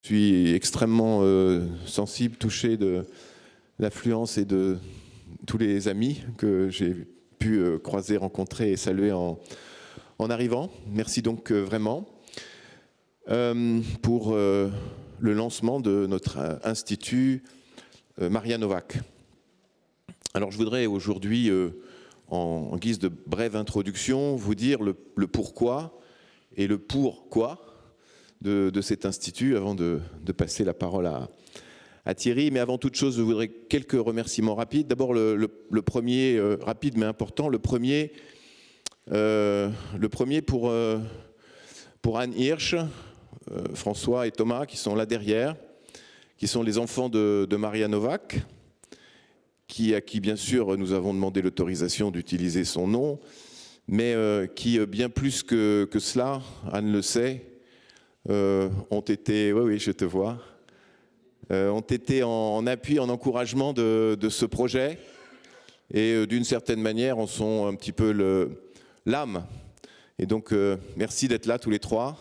Je suis extrêmement sensible, touché de l'affluence et de tous les amis que j'ai pu croiser, rencontrer et saluer en arrivant. Merci donc vraiment pour le lancement de notre institut Maria Novák. Alors je voudrais aujourd'hui, en guise de brève introduction, vous dire le pourquoi et le pourquoi de cet institut avant de passer la parole à Thierry. Mais avant toute chose, je voudrais quelques remerciements rapides. D'abord le premier, rapide mais important, le premier pour Anne Hirsch, François et Thomas qui sont là derrière, qui sont les enfants de Maria Novák, à qui bien sûr nous avons demandé l'autorisation d'utiliser son nom, mais qui bien plus que cela, Anne le sait, ont été, oui je te vois, ont été en appui, en encouragement de ce projet et d'une certaine manière en sont un petit peu l'âme. Et donc merci d'être là tous les trois.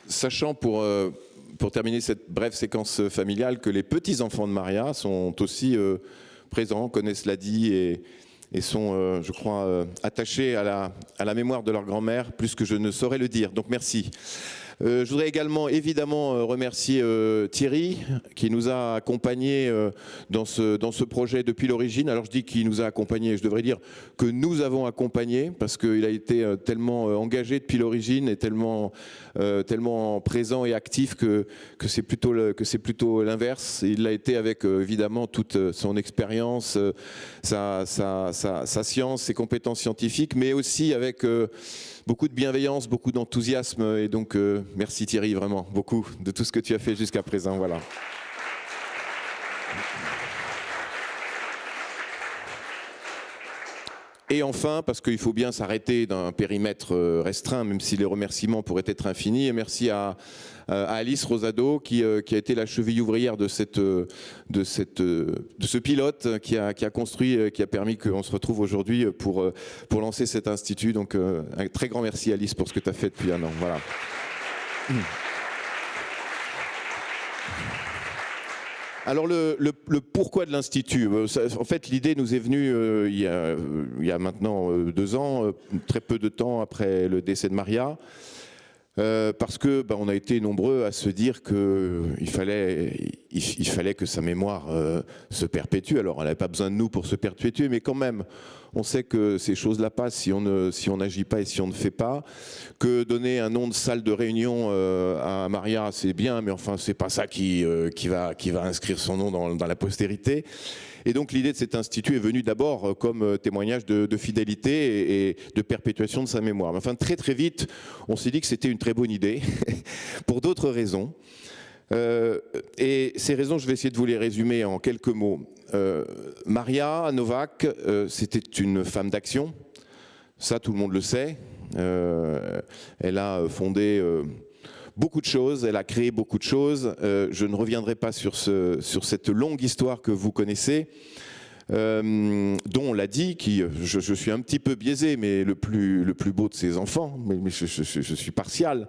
Sachant pour terminer cette brève séquence familiale que les petits-enfants de Maria sont aussi présents, connaissent Ladi et sont, je crois, attachés à la mémoire de leur grand-mère, plus que je ne saurais le dire. Donc merci. Je voudrais également évidemment remercier Thierry qui nous a accompagnés dans ce projet depuis l'origine. Alors je dis qu'il nous a accompagnés, je devrais dire que nous avons accompagné parce qu'il a été tellement engagé depuis l'origine et tellement présent et actif que c'est plutôt l'inverse. Il l'a été avec évidemment toute son expérience, sa science, ses compétences scientifiques, mais aussi avec beaucoup de bienveillance, beaucoup d'enthousiasme et donc merci Thierry vraiment beaucoup de tout ce que tu as fait jusqu'à présent. Voilà. Et enfin, parce qu'il faut bien s'arrêter d'un périmètre restreint, même si les remerciements pourraient être infinis, et merci à Alice Rosado qui a été la cheville ouvrière de ce pilote qui a construit, qui a permis qu'on se retrouve aujourd'hui pour lancer cet institut. Donc un très grand merci Alice pour ce que tu as fait depuis un an. Voilà. Alors le pourquoi de l'Institut, en fait l'idée nous est venue il y a maintenant 2 ans, très peu de temps après le décès de Maria, parce que on a été nombreux à se dire qu'il fallait que sa mémoire se perpétue. Alors elle n'avait pas besoin de nous pour se perpétuer, mais quand même on sait que ces choses-là passent si on n'agit pas et si on ne fait pas, que donner un nom de salle de réunion à Maria c'est bien, mais enfin c'est pas ça qui va inscrire son nom dans la postérité. Et donc l'idée de cet institut est venue d'abord comme témoignage de fidélité et de perpétuation de sa mémoire. Mais enfin très très vite on s'est dit que c'était une très bonne idée pour d'autres raisons. Et ces raisons, je vais essayer de vous les résumer en quelques mots. Maria Novák, c'était une femme d'action, ça tout le monde le sait. Elle a fondé beaucoup de choses, elle a créé beaucoup de choses. Je ne reviendrai pas sur cette longue histoire que vous connaissez, dont on l'a dit, je suis un petit peu biaisé, mais le plus beau de ses enfants, mais je suis partial.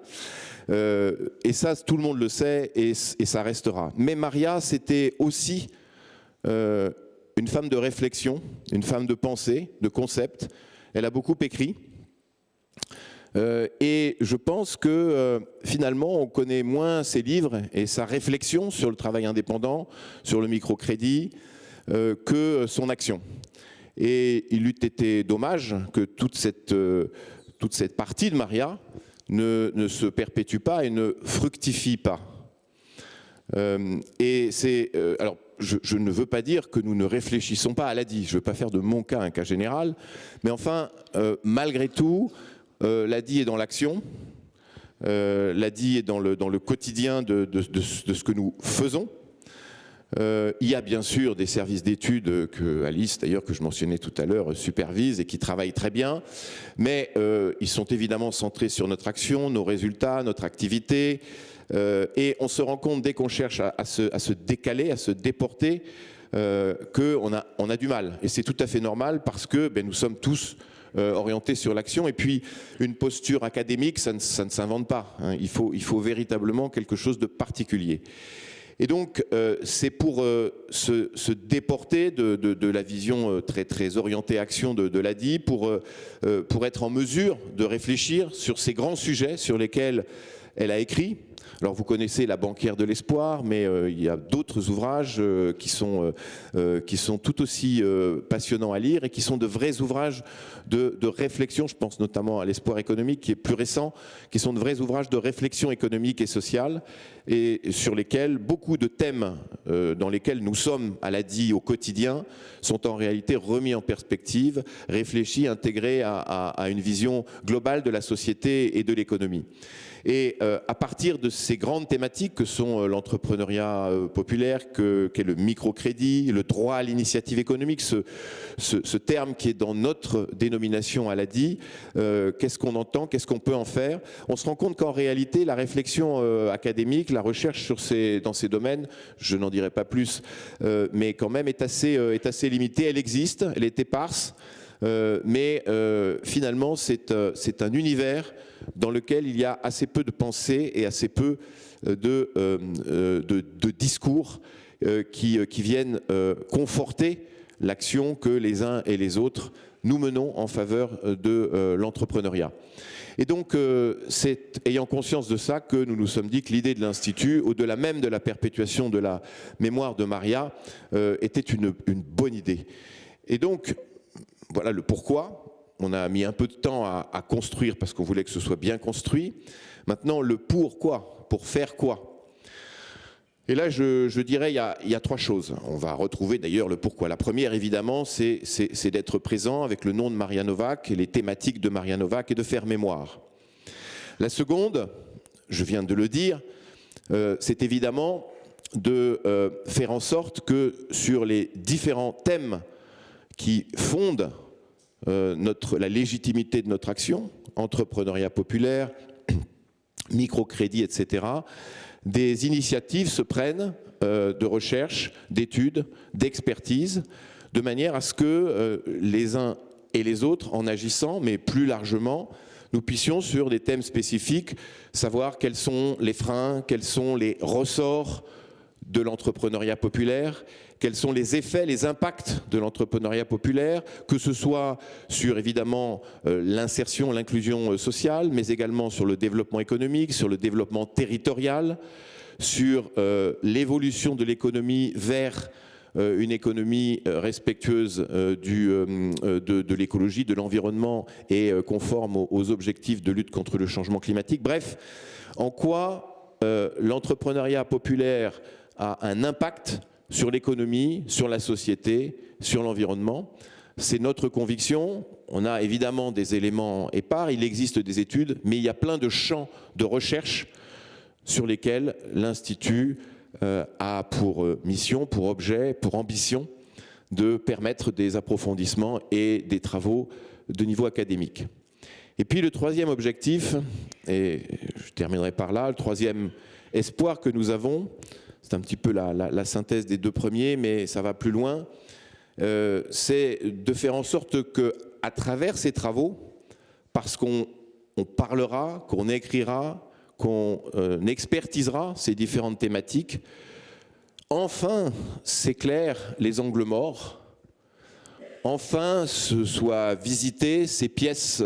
Et ça, tout le monde le sait et ça restera. Mais Maria, c'était aussi une femme de réflexion, une femme de pensée, de concept. Elle a beaucoup écrit. Et je pense que finalement, on connaît moins ses livres et sa réflexion sur le travail indépendant, sur le microcrédit, que son action. Et il eût été dommage que toute cette partie de Maria ne se perpétue pas et ne fructifie pas. Et c'est alors je ne veux pas dire que nous ne réfléchissons pas à Ladi, je ne veux pas faire de mon cas un cas général, mais enfin malgré tout Ladi est dans l'action, Ladi est dans le quotidien de ce que nous faisons. Il y a bien sûr des services d'études que Alice, d'ailleurs, que je mentionnais tout à l'heure, supervise et qui travaillent très bien, mais ils sont évidemment centrés sur notre action, nos résultats, notre activité, et on se rend compte dès qu'on cherche à se décaler, à se déporter, qu'on a du mal. Et c'est tout à fait normal parce que nous sommes tous orientés sur l'action. Et puis, une posture académique, ça ne s'invente pas, hein. Il faut véritablement quelque chose de particulier. Et donc, c'est pour se déporter de la vision très orientée action de l'ADI, pour être en mesure de réfléchir sur ces grands sujets sur lesquels elle a écrit. Alors vous connaissez La banquière de l'espoir, mais il y a d'autres ouvrages qui sont tout aussi passionnants à lire et qui sont de vrais ouvrages de réflexion. Je pense notamment à L'espoir économique qui est plus récent, qui sont de vrais ouvrages de réflexion économique et sociale et sur lesquels beaucoup de thèmes dans lesquels nous sommes à l'ADI au quotidien sont en réalité remis en perspective, réfléchis, intégrés à une vision globale de la société et de l'économie. Et à partir de ces grandes thématiques que sont l'entrepreneuriat populaire, qu'est le microcrédit, le droit à l'initiative économique, ce terme qui est dans notre dénomination à l'ADI, qu'est-ce qu'on entend, qu'est-ce qu'on peut en faire? On se rend compte qu'en réalité, la réflexion académique, la recherche dans ces domaines, je n'en dirai pas plus, mais quand même est assez limitée. Elle existe, elle est éparse, mais finalement, c'est un univers dans lequel il y a assez peu de pensée et assez peu de discours qui viennent conforter l'action que les uns et les autres nous menons en faveur de l'entrepreneuriat. Et donc, c'est ayant conscience de ça que nous nous sommes dit que l'idée de l'Institut, au-delà même de la perpétuation de la mémoire de Maria, était une bonne idée. Et donc, voilà le pourquoi. On a mis un peu de temps à construire parce qu'on voulait que ce soit bien construit. Maintenant, le pourquoi, pour faire quoi? Et là, je dirais, il y a trois choses. On va retrouver d'ailleurs le pourquoi. La première, évidemment, c'est d'être présent avec le nom de Maria Novák et les thématiques de Maria Novák et de faire mémoire. La seconde, je viens de le dire, c'est évidemment de faire en sorte que sur les différents thèmes qui fondent la légitimité de notre action, entrepreneuriat populaire, microcrédit, etc., des initiatives se prennent de recherche, d'études, d'expertise, de manière à ce que les uns et les autres, en agissant, mais plus largement, nous puissions sur des thèmes spécifiques savoir quels sont les freins, quels sont les ressorts de l'entrepreneuriat populaire, quels sont les effets, les impacts de l'entrepreneuriat populaire, que ce soit sur évidemment l'insertion, l'inclusion sociale, mais également sur le développement économique, sur le développement territorial, sur l'évolution de l'économie vers une économie respectueuse de l'écologie, de l'environnement et conforme aux objectifs de lutte contre le changement climatique. Bref, en quoi l'entrepreneuriat populaire a un impact sur l'économie, sur la société, sur l'environnement. C'est notre conviction. On a évidemment des éléments épars, il existe des études, mais il y a plein de champs de recherche sur lesquels l'Institut a pour mission, pour objet, pour ambition de permettre des approfondissements et des travaux de niveau académique. Et puis le troisième objectif, et je terminerai par là, le troisième espoir que nous avons, c'est un petit peu la synthèse des deux premiers, mais ça va plus loin, c'est de faire en sorte qu'à travers ces travaux, parce qu'on parlera, qu'on écrira, qu'on expertisera ces différentes thématiques, enfin s'éclairent les angles morts, enfin se soient visitées ces pièces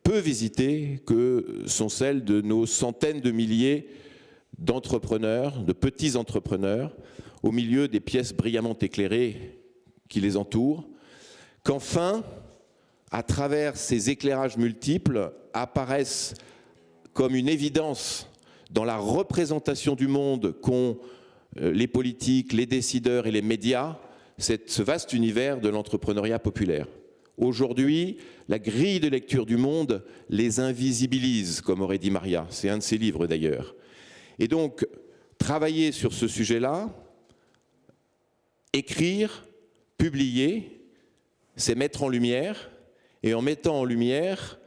peu visitées que sont celles de nos centaines de milliers d'entrepreneurs, de petits entrepreneurs, au milieu des pièces brillamment éclairées qui les entourent, qu'enfin, à travers ces éclairages multiples, apparaissent comme une évidence dans la représentation du monde qu'ont les politiques, les décideurs et les médias, ce vaste univers de l'entrepreneuriat populaire. Aujourd'hui, la grille de lecture du monde les invisibilise, comme aurait dit Maria. C'est un de ses livres d'ailleurs. Et donc, travailler sur ce sujet-là, écrire, publier, c'est mettre en lumière. Et en mettant en lumière,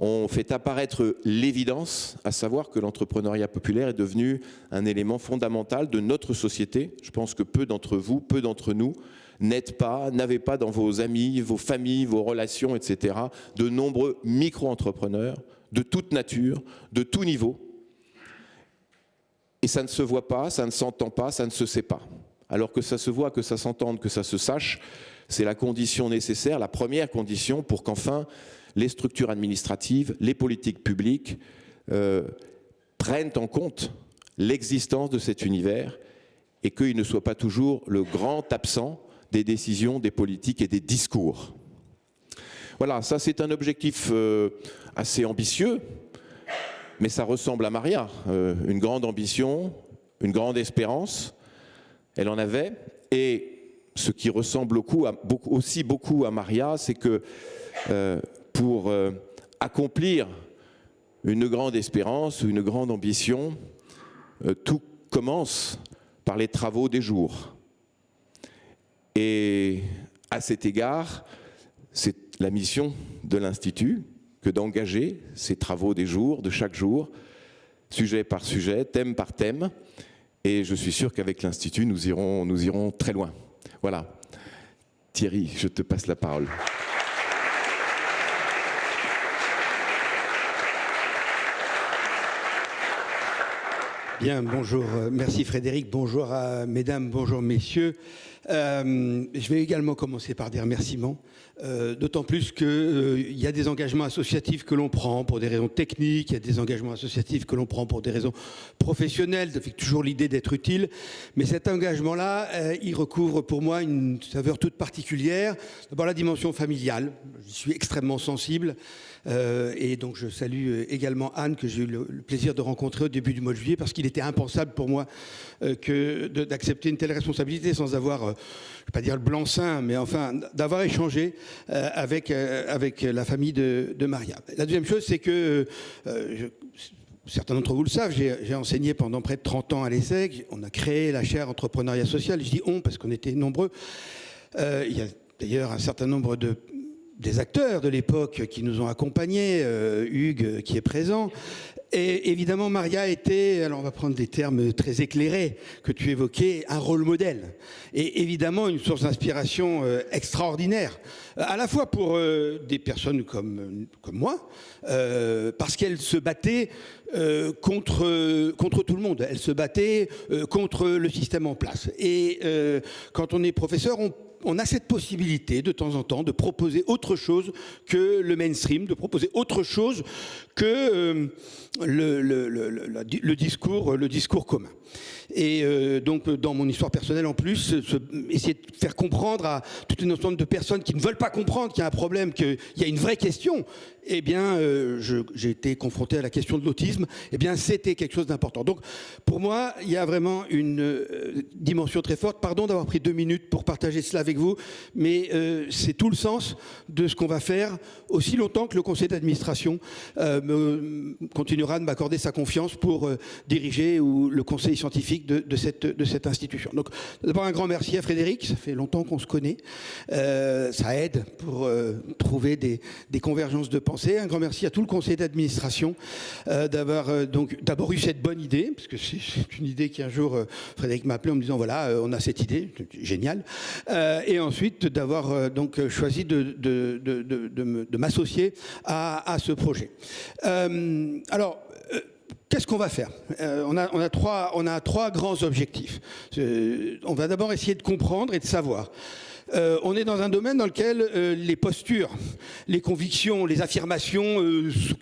on fait apparaître l'évidence, à savoir que l'entrepreneuriat populaire est devenu un élément fondamental de notre société. Je pense que peu d'entre vous, peu d'entre nous, n'avez pas dans vos amis, vos familles, vos relations, etc., de nombreux micro-entrepreneurs de toute nature, de tout niveau. Et ça ne se voit pas, ça ne s'entend pas, ça ne se sait pas. Alors que ça se voit, que ça s'entende, que ça se sache, c'est la condition nécessaire, la première condition pour qu'enfin les structures administratives, les politiques publiques prennent en compte l'existence de cet univers et qu'il ne soit pas toujours le grand absent des décisions, des politiques et des discours. Voilà, ça c'est un objectif assez ambitieux, mais ça ressemble à Maria, une grande ambition, une grande espérance, elle en avait, et ce qui ressemble aussi beaucoup à Maria, c'est que pour accomplir une grande espérance, une grande ambition, tout commence par les travaux des jours. Et à cet égard, c'est la mission de l'Institut que d'engager ces travaux des jours, de chaque jour, sujet par sujet, thème par thème. Et je suis sûr qu'avec l'Institut, nous irons très loin. Voilà. Thierry, je te passe la parole. Bien, bonjour, merci Frédéric, bonjour à mesdames, bonjour messieurs. Je vais également commencer par des remerciements, d'autant plus qu'il y a des engagements associatifs que l'on prend pour des raisons techniques, il y a des engagements associatifs que l'on prend pour des raisons professionnelles, ça fait toujours l'idée d'être utile, mais cet engagement-là, il recouvre pour moi une saveur toute particulière. D'abord la dimension familiale, je suis extrêmement sensible, et donc je salue également Anne, que j'ai eu le plaisir de rencontrer au début du mois de juillet, parce qu'il était impensable pour moi d'accepter une telle responsabilité sans avoir, je ne vais pas dire le blanc-seing, mais enfin d'avoir échangé avec la famille de Maria. La deuxième chose, c'est que certains d'entre vous le savent, j'ai enseigné pendant près de 30 ans à l'ESSEC. On a créé la chaire entrepreneuriat social. Je dis on parce qu'on était nombreux. Il y a d'ailleurs un certain nombre des acteurs de l'époque qui nous ont accompagnés, Hugues qui est présent. Et évidemment, Maria était, alors on va prendre des termes très éclairés que tu évoquais, un rôle modèle. Et évidemment, une source d'inspiration extraordinaire, à la fois pour des personnes comme moi, parce qu'elle se battait contre tout le monde. Elle se battait contre le système en place. Et quand on est professeur, on a cette possibilité de temps en temps de proposer autre chose que le mainstream, de proposer autre chose que le discours commun. Et donc dans mon histoire personnelle en plus, essayer de faire comprendre à toute une ensemble de personnes qui ne veulent pas comprendre qu'il y a un problème, qu'il y a une vraie question, eh bien j'ai été confronté à la question de l'autisme, eh bien c'était quelque chose d'important. Donc pour moi, il y a vraiment une dimension très forte. Pardon d'avoir pris 2 minutes pour partager cela avec vous, mais c'est tout le sens de ce qu'on va faire aussi longtemps que le conseil d'administration continuera de m'accorder sa confiance pour diriger le conseil scientifique de cette institution. Donc d'abord un grand merci à Frédéric, ça fait longtemps qu'on se connaît, ça aide pour trouver des convergences de pensée. Un grand merci à tout le conseil d'administration d'avoir donc d'abord eu cette bonne idée, parce que c'est une idée qui un jour Frédéric m'a appelé en me disant voilà on a cette idée, génial, et ensuite d'avoir donc choisi de m'associer à ce projet. Alors qu'est-ce qu'on va faire? On a trois grands objectifs. On va d'abord essayer de comprendre et de savoir. On est dans un domaine dans lequel les postures, les convictions, les affirmations,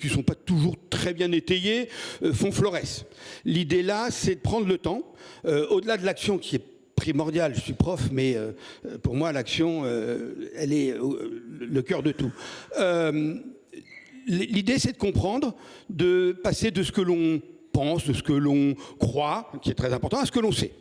qui ne sont pas toujours très bien étayées, font florès. L'idée là, c'est de prendre le temps, au-delà de l'action qui est primordiale. Je suis prof, mais pour moi, l'action, elle est le cœur de tout. L'idée, c'est de comprendre, de passer de ce que l'on pense, de ce que l'on croit, qui est très important, à ce que l'on sait.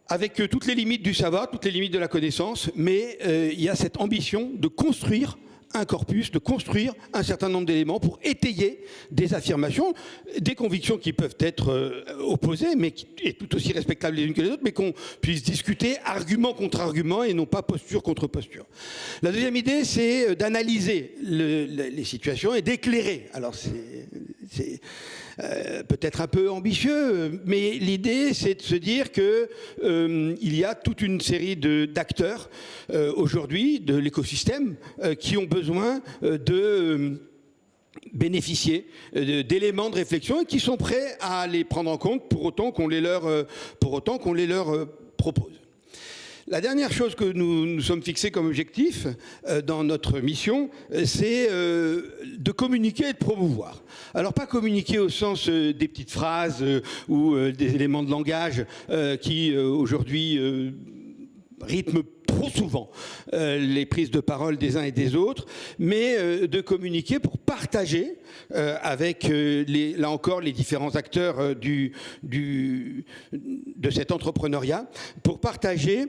Avec toutes les limites du savoir, toutes les limites de la connaissance, mais il y a cette ambition de construire un corpus, de construire un certain nombre d'éléments pour étayer des affirmations, des convictions qui peuvent être opposées, mais qui est tout aussi respectables les unes que les autres, mais qu'on puisse discuter argument contre argument et non pas posture contre posture. La deuxième idée, c'est d'analyser les situations et d'éclairer. Alors c'est peut-être un peu ambitieux, mais l'idée, c'est de se dire que il y a toute une série d'acteurs aujourd'hui de l'écosystème qui ont besoin de bénéficier d'éléments de réflexion et qui sont prêts à les prendre en compte pour autant qu'on les leur propose. La dernière chose que nous sommes fixés comme objectif dans notre mission, c'est de communiquer et de promouvoir. Alors pas communiquer au sens des petites phrases ou des éléments de langage qui aujourd'hui rythment trop souvent les prises de parole des uns et des autres, mais de communiquer pour partager avec, là encore, les différents acteurs de cet entrepreneuriat, pour partager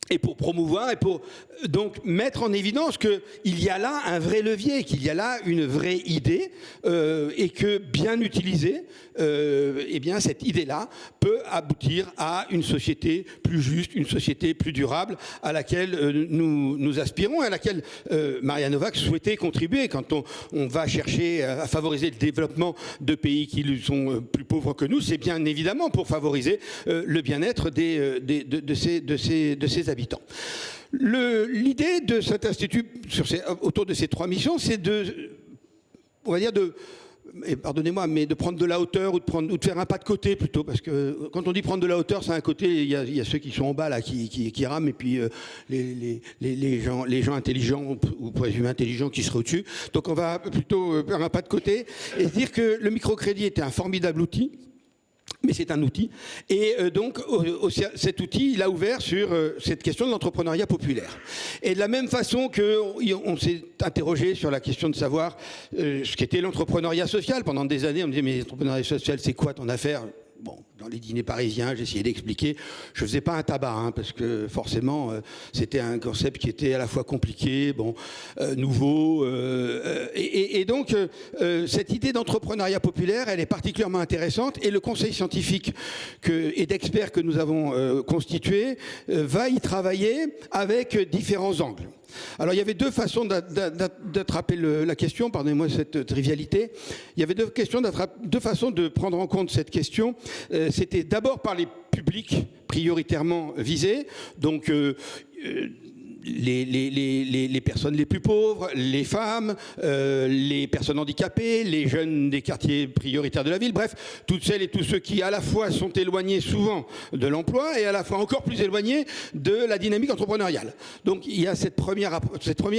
et pour promouvoir et pour donc mettre en évidence qu'il y a là un vrai levier, qu'il y a là une vraie idée et que bien utilisée, eh bien cette idée-là peut aboutir à une société plus juste, une société plus durable à laquelle nous aspirons et à laquelle Maria Novak souhaitait contribuer quand on va chercher à favoriser le développement de pays qui sont plus pauvres que nous. C'est bien évidemment pour favoriser le bien-être de ces habitants. L'idée de cet institut autour de ces trois missions, c'est on va dire pardonnez-moi, mais de prendre de la hauteur ou de faire un pas de côté plutôt, parce que quand on dit prendre de la hauteur, c'est un côté, il y a ceux qui sont en bas là, qui rament, et puis les gens intelligents ou présumés intelligents qui seraient au-dessus. Donc on va plutôt faire un pas de côté et se dire que le microcrédit était un formidable outil. Mais c'est un outil. Et donc, cet outil, il a ouvert sur cette question de l'entrepreneuriat populaire. Et de la même façon qu'on s'est interrogé sur la question de savoir ce qu'était l'entrepreneuriat social. Pendant des années, on me disait, mais l'entrepreneuriat social, c'est quoi ton affaire ? Bon, dans les dîners parisiens, j'essayais d'expliquer. Je faisais pas un tabac, parce que forcément, c'était un concept qui était à la fois compliqué, nouveau. Et donc, cette idée d'entrepreneuriat populaire, elle est particulièrement intéressante. Et le conseil scientifique et d'experts que nous avons constitué va y travailler avec différents angles. Alors il y avait deux façons d'attraper la question, pardonnez-moi cette trivialité. Il y avait deux façons de prendre en compte cette question. C'était d'abord par les publics prioritairement visés, donc les personnes les plus pauvres, les femmes, les personnes handicapées, les jeunes des quartiers prioritaires de la ville, bref, toutes celles et tous ceux qui à la fois sont éloignés souvent de l'emploi et à la fois encore plus éloignés de la dynamique entrepreneuriale. Donc il y a cette première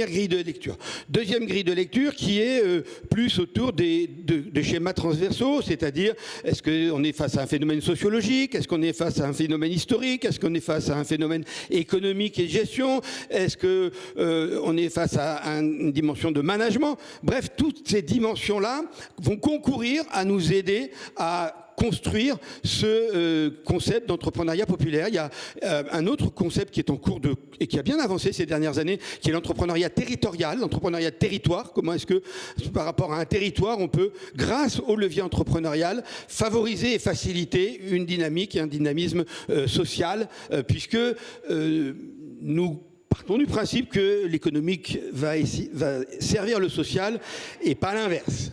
grille de lecture. Deuxième grille de lecture qui est plus autour de schémas transversaux, c'est-à-dire est-ce qu'on est face à un phénomène sociologique, est-ce qu'on est face à un phénomène historique, est-ce qu'on est face à un phénomène économique et de gestion, est-ce qu'on est face à une dimension de management? Bref, toutes ces dimensions-là vont concourir à nous aider à construire ce concept d'entrepreneuriat populaire. Il y a un autre concept qui est en cours et qui a bien avancé ces dernières années, qui est l'entrepreneuriat territorial, l'entrepreneuriat de territoire. Comment est-ce que, par rapport à un territoire, on peut, grâce au levier entrepreneurial, favoriser et faciliter une dynamique et un dynamisme social, puisque nous partons du principe que l'économique va servir le social et pas l'inverse.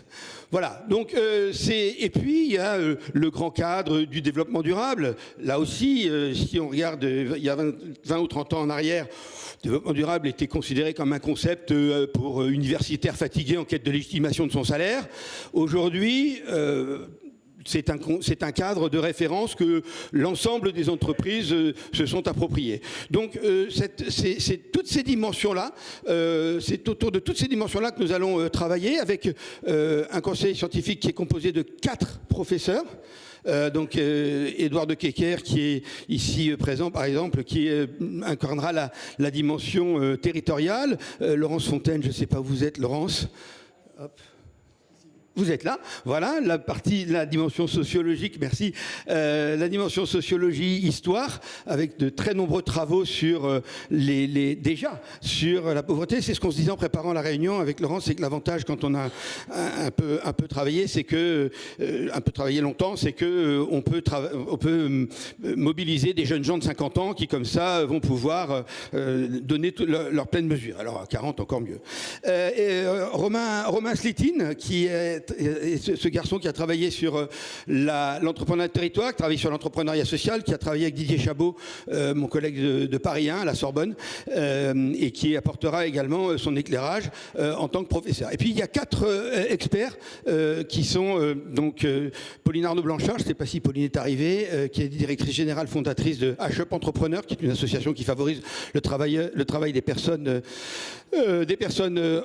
Voilà, donc et puis il y a le grand cadre du développement durable. Là aussi, si on regarde il y a 20 ou 30 ans en arrière, le développement durable était considéré comme un concept pour universitaires fatigués en quête de légitimation de son salaire. Aujourd'hui, c'est un cadre de référence que l'ensemble des entreprises se sont appropriées. Donc c'est toutes ces dimensions-là, c'est autour de toutes ces dimensions-là que nous allons travailler avec un conseil scientifique qui est composé de 4 professeurs. Donc Édouard de Kecker qui est ici présent par exemple, qui incarnera la dimension territoriale. Laurence Fontaine, je ne sais pas où vous êtes, Laurence. Hop. Vous êtes là, voilà la dimension sociologique, merci. La dimension sociologie, histoire, avec de très nombreux travaux sur déjà sur la pauvreté. C'est ce qu'on se disait en préparant la réunion avec Laurent, c'est que l'avantage quand on a un peu travaillé, c'est que un peu travaillé longtemps, c'est que on peut mobiliser des jeunes gens de 50 ans qui comme ça vont pouvoir donner leur pleine mesure. Alors à 40 encore mieux. Romain Slitine, qui est ce garçon qui a travaillé sur l'entrepreneuriat de territoire, qui travaille sur l'entrepreneuriat social, qui a travaillé avec Didier Chabot, mon collègue de Paris 1 à la Sorbonne, et qui apportera également son éclairage en tant que professeur. Et puis il y a 4 experts qui sont donc Pauline Arnaud-Blanchard, je ne sais pas si Pauline est arrivée, qui est directrice générale fondatrice de H-Up Entrepreneur, qui est une association qui favorise le travail des personnes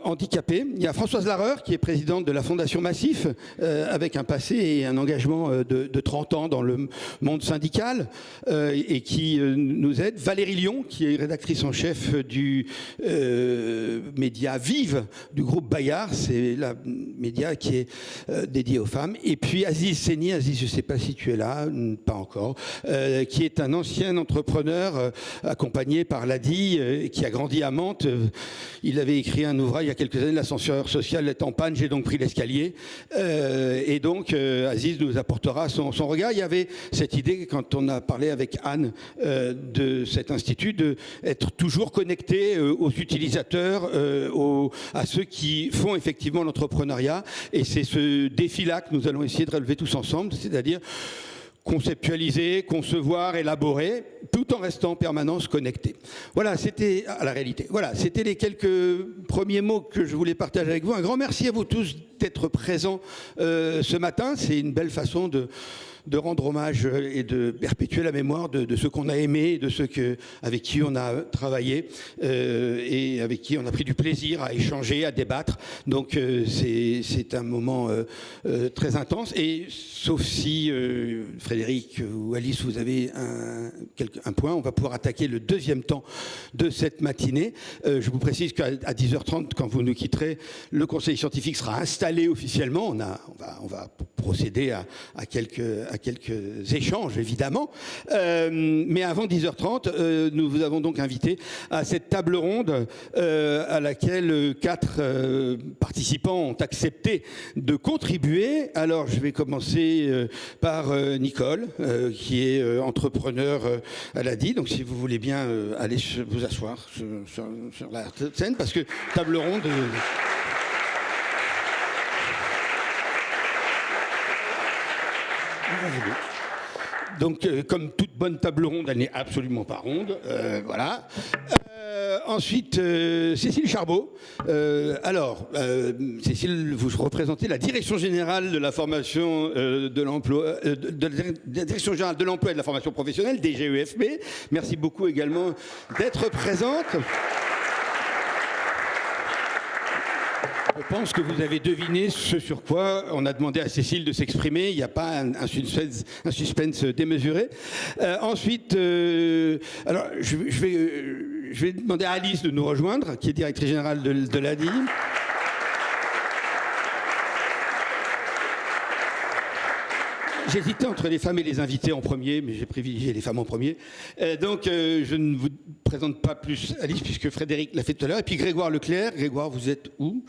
handicapées. Il y a Françoise Larreur, qui est présidente de la Fondation Massif, avec un passé et un engagement de 30 ans dans le monde syndical, et qui nous aide. Valérie Lyon, qui est rédactrice en chef du média Vive, du groupe Bayard, c'est la média qui est dédié aux femmes. Et puis Aziz Seni, Aziz, je ne sais pas si tu es là, pas encore, qui est un ancien entrepreneur accompagné par l'ADI, qui a grandi à Mantes. Il avait écrit un ouvrage il y a quelques années, L'ascenseur social est en panne, j'ai donc pris l'escalier. Et donc Aziz nous apportera son regard. Il y avait cette idée, quand on a parlé avec Anne de cet institut, d'être toujours connecté aux utilisateurs, à ceux qui font effectivement l'entrepreneuriat. Et c'est ce défi-là que nous allons essayer de relever tous ensemble, c'est-à-dire conceptualiser, concevoir, élaborer, tout en restant en permanence connecté. Voilà, c'était à la réalité. Voilà, c'était les quelques premiers mots que je voulais partager avec vous. Un grand merci à vous tous d'être présents ce matin. C'est une belle façon de rendre hommage et de perpétuer la mémoire de ceux qu'on a aimés, et de ceux avec qui on a travaillé et avec qui on a pris du plaisir à échanger, à débattre. Donc c'est un moment très intense. Et sauf si Frédéric ou Alice, vous avez un point, on va pouvoir attaquer le deuxième temps de cette matinée. Je vous précise qu'à 10h30, quand vous nous quitterez, le conseil scientifique sera installé officiellement. On va procéder à quelques échanges, évidemment. Mais avant 10h30, nous vous avons donc invité à cette table ronde à laquelle 4 participants ont accepté de contribuer. Alors, je vais commencer par Nicole, qui est entrepreneur à l'ADI. Donc, si vous voulez bien aller vous asseoir sur la scène, parce que table ronde... Donc, comme toute bonne table ronde, elle n'est absolument pas ronde. Voilà. Ensuite, Cécile Charbot. Cécile, vous représentez la Direction générale de la formation de l'emploi, la Direction générale de l'emploi et de la formation professionnelle, DGEFP. Merci beaucoup également d'être présente. Je pense que vous avez deviné ce sur quoi on a demandé à Cécile de s'exprimer. Il n'y a pas un suspense démesuré. Ensuite, alors je vais demander à Alice de nous rejoindre, qui est directrice générale de l'ADI. J'hésitais entre les femmes et les invités en premier, mais j'ai privilégié les femmes en premier. Donc, je ne vous présente pas plus Alice, puisque Frédéric l'a fait tout à l'heure. Et puis Grégoire Leclerc. Grégoire, vous êtes où?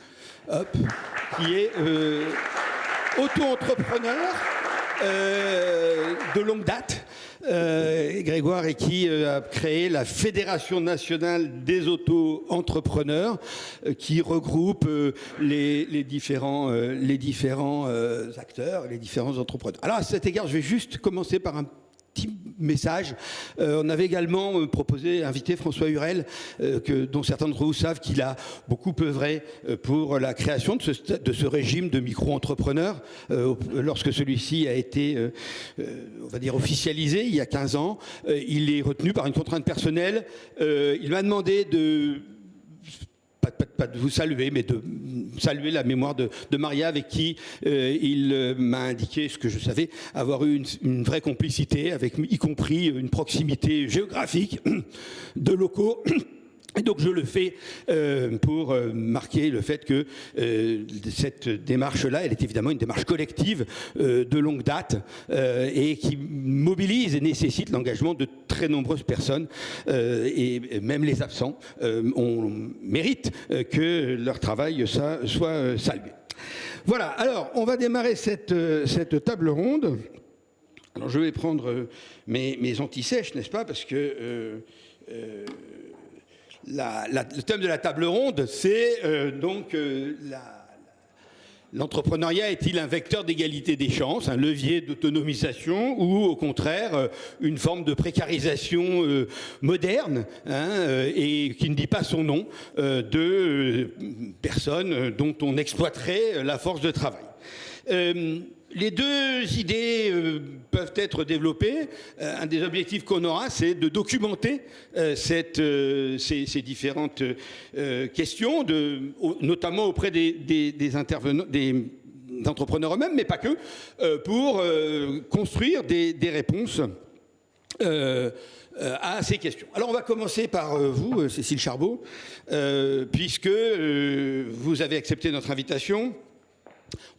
Hop. Qui est auto-entrepreneur de longue date. Grégoire, et qui a créé la Fédération nationale des auto-entrepreneurs, qui regroupe les différents acteurs, les différents entrepreneurs. Alors à cet égard, je vais juste commencer par un petit message. On avait également proposé, invité François Hurel, dont certains d'entre vous savent qu'il a beaucoup œuvré pour la création de ce régime de micro-entrepreneurs, lorsque celui-ci a été, on va dire, officialisé il y a 15 ans. Il est retenu par une contrainte personnelle. Il m'a demandé pas de vous saluer, mais de saluer la mémoire de Maria, avec qui il m'a indiqué ce que je savais, avoir eu une vraie complicité, avec y compris une proximité géographique de locaux Et donc je le fais pour marquer le fait que cette démarche-là, elle est évidemment une démarche collective de longue date et qui mobilise et nécessite l'engagement de très nombreuses personnes et même les absents méritent que leur travail soit salué. Voilà, alors on va démarrer cette table ronde. Alors je vais prendre mes anti-sèches, n'est-ce pas, parce que le thème de la table ronde, c'est l'entrepreneuriat est-il un vecteur d'égalité des chances, un levier d'autonomisation ou au contraire une forme de précarisation moderne et qui ne dit pas son nom de personnes dont on exploiterait la force de travail. Les deux idées peuvent être développées. Un des objectifs qu'on aura, c'est de documenter ces différentes questions, notamment auprès des intervenants, des entrepreneurs eux-mêmes, mais pas que, pour construire des réponses à ces questions. Alors on va commencer par vous, Cécile Charbot, puisque vous avez accepté notre invitation.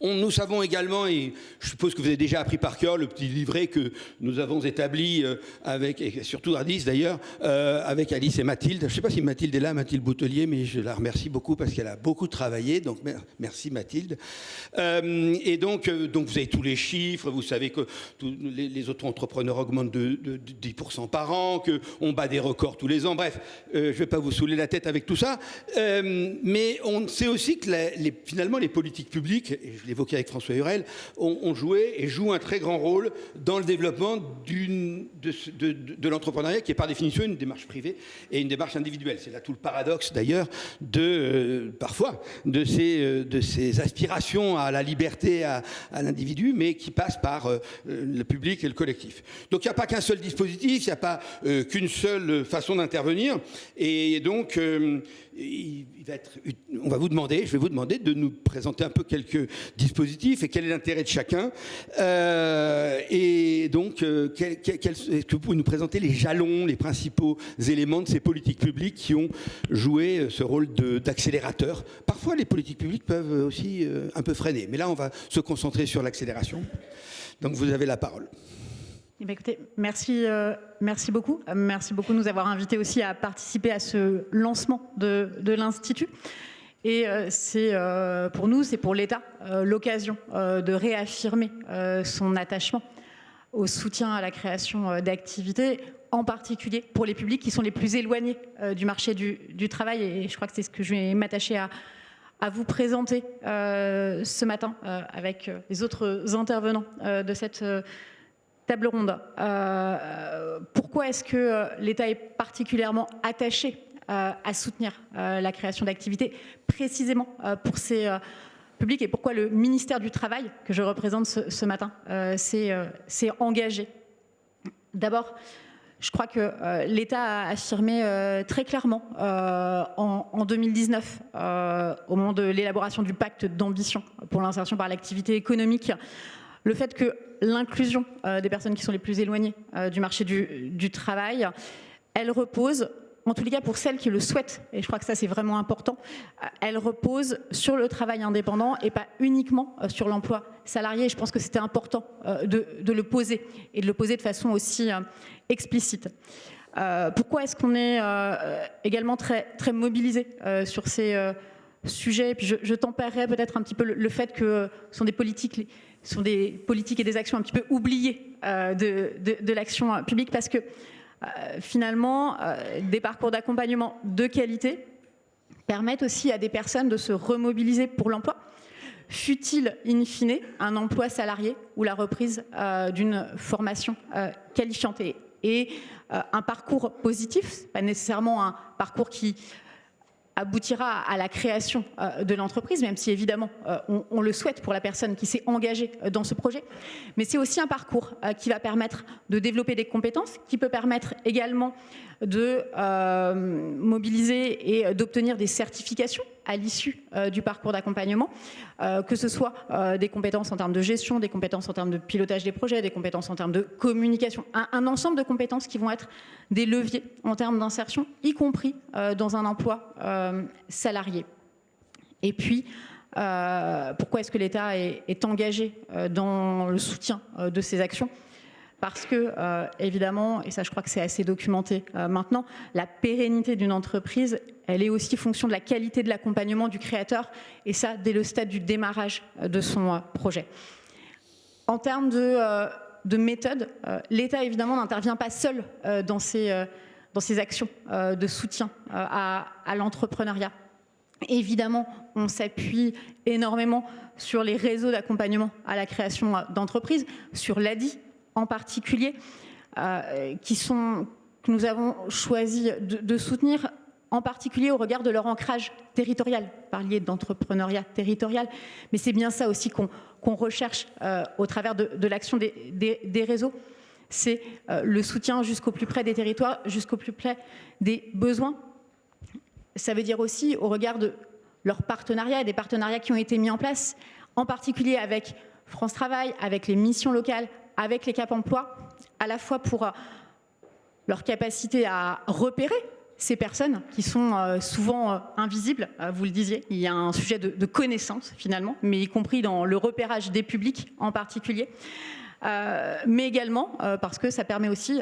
Nous savons également, et je suppose que vous avez déjà appris par cœur le petit livret que nous avons établi avec, et surtout Ardis d'ailleurs, avec Alice et Mathilde. Je ne sais pas si Mathilde est là, Mathilde Boutelier, mais je la remercie beaucoup parce qu'elle a beaucoup travaillé, donc merci Mathilde. Et donc vous avez tous les chiffres, vous savez que les auto-entrepreneurs augmentent de 10% par an, qu'on bat des records tous les ans, bref, je ne vais pas vous saouler la tête avec tout ça, mais on sait aussi que finalement les politiques publiques, et je l'évoquais avec François Hurel, ont joué et jouent un très grand rôle dans le développement de l'entrepreneuriat qui est par définition une démarche privée et une démarche individuelle. C'est là tout le paradoxe d'ailleurs parfois de ces aspirations à la liberté à l'individu, mais qui passent par le public et le collectif. Donc il n'y a pas qu'un seul dispositif, il n'y a pas qu'une seule façon d'intervenir, et donc je vais vous demander de nous présenter un peu quelques dispositifs et quel est l'intérêt de chacun. Et donc, est-ce que vous pouvez nous présenter les jalons, les principaux éléments de ces politiques publiques qui ont joué ce rôle d'accélérateur? Parfois, les politiques publiques peuvent aussi un peu freiner, mais là, on va se concentrer sur l'accélération. Donc, vous avez la parole. Eh bien, écoutez, merci beaucoup. Merci beaucoup de nous avoir invités aussi à participer à ce lancement de l'Institut. Et c'est pour nous, c'est pour l'État, l'occasion de réaffirmer son attachement au soutien à la création d'activités, en particulier pour les publics qui sont les plus éloignés du marché du travail. Et je crois que c'est ce que je vais m'attacher à vous présenter ce matin avec les autres intervenants de cette table ronde. Pourquoi est-ce que l'État est particulièrement attaché à soutenir la création d'activités précisément pour ces publics, et pourquoi le ministère du Travail, que je représente ce matin, s'est engagé? D'abord, je crois que l'État a affirmé très clairement en 2019, au moment de l'élaboration du pacte d'ambition pour l'insertion par l'activité économique, le fait que l'inclusion des personnes qui sont les plus éloignées du marché du travail, elle repose, en tous les cas pour celles qui le souhaitent, et je crois que ça c'est vraiment important, elle repose sur le travail indépendant et pas uniquement sur l'emploi salarié. Je pense que c'était important de le poser, et de le poser de façon aussi explicite. Pourquoi est-ce qu'on est également très, très mobilisé sur ces sujets? Et puis je tempérerai peut-être un petit peu le fait que ce sont des politiques et des actions un petit peu oubliées de l'action publique, parce que finalement, des parcours d'accompagnement de qualité permettent aussi à des personnes de se remobiliser pour l'emploi, fût-il in fine un emploi salarié ou la reprise d'une formation qualifiante. Et un parcours positif, pas nécessairement un parcours qui aboutira à la création de l'entreprise, même si évidemment on le souhaite pour la personne qui s'est engagée dans ce projet, mais c'est aussi un parcours qui va permettre de développer des compétences, qui peut permettre également de mobiliser et d'obtenir des certifications à l'issue du parcours d'accompagnement, que ce soit des compétences en termes de gestion, des compétences en termes de pilotage des projets, des compétences en termes de communication, un ensemble de compétences qui vont être des leviers en termes d'insertion, y compris dans un emploi salarié. Et puis, pourquoi est-ce que l'État est engagé dans le soutien de ces actions ? Parce que, évidemment, et ça je crois que c'est assez documenté maintenant, la pérennité d'une entreprise, elle est aussi fonction de la qualité de l'accompagnement du créateur, et ça dès le stade du démarrage de son projet. En termes de méthode, l'État évidemment n'intervient pas seul dans ces actions de soutien à l'entrepreneuriat. Évidemment, on s'appuie énormément sur les réseaux d'accompagnement à la création d'entreprises, sur l'ADI, en particulier, que nous avons choisi de soutenir, en particulier au regard de leur ancrage territorial. Vous parliez d'entrepreneuriat territorial, mais c'est bien ça aussi qu'on recherche au travers de l'action des réseaux. C'est le soutien jusqu'au plus près des territoires, jusqu'au plus près des besoins. Ça veut dire aussi au regard de leurs partenariats, des partenariats qui ont été mis en place, en particulier avec France Travail, avec les missions locales, avec les Cap Emploi, à la fois pour leur capacité à repérer ces personnes qui sont souvent invisibles, vous le disiez, il y a un sujet de connaissance finalement, mais y compris dans le repérage des publics en particulier, mais également parce que ça permet aussi,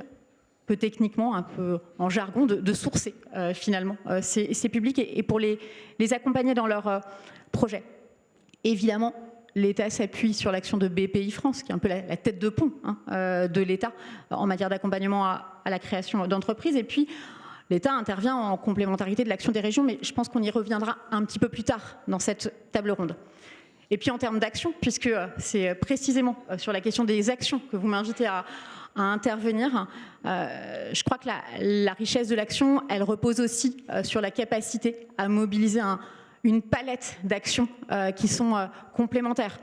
peu techniquement, un peu en jargon, de sourcer finalement ces publics et pour les accompagner dans leurs projets. Évidemment, l'État s'appuie sur l'action de BPI France, qui est un peu la tête de pont de l'État en matière d'accompagnement à la création d'entreprises. Et puis, l'État intervient en complémentarité de l'action des régions, mais je pense qu'on y reviendra un petit peu plus tard dans cette table ronde. Et puis, en termes d'action, puisque c'est précisément sur la question des actions que vous m'invitez à intervenir, je crois que la richesse de l'action, elle repose aussi sur la capacité à mobiliser une palette d'actions qui sont complémentaires.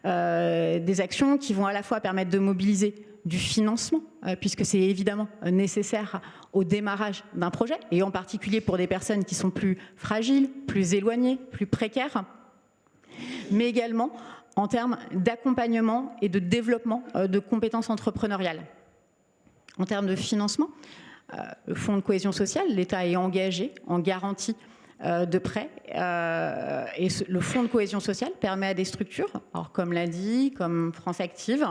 Des actions qui vont à la fois permettre de mobiliser du financement, puisque c'est évidemment nécessaire au démarrage d'un projet, et en particulier pour des personnes qui sont plus fragiles, plus éloignées, plus précaires, mais également en termes d'accompagnement et de développement de compétences entrepreneuriales. En termes de financement, le Fonds de cohésion sociale, l'État est engagé en garantie de prêts, et le Fonds de cohésion sociale permet à des structures, alors comme l'a dit, comme France Active,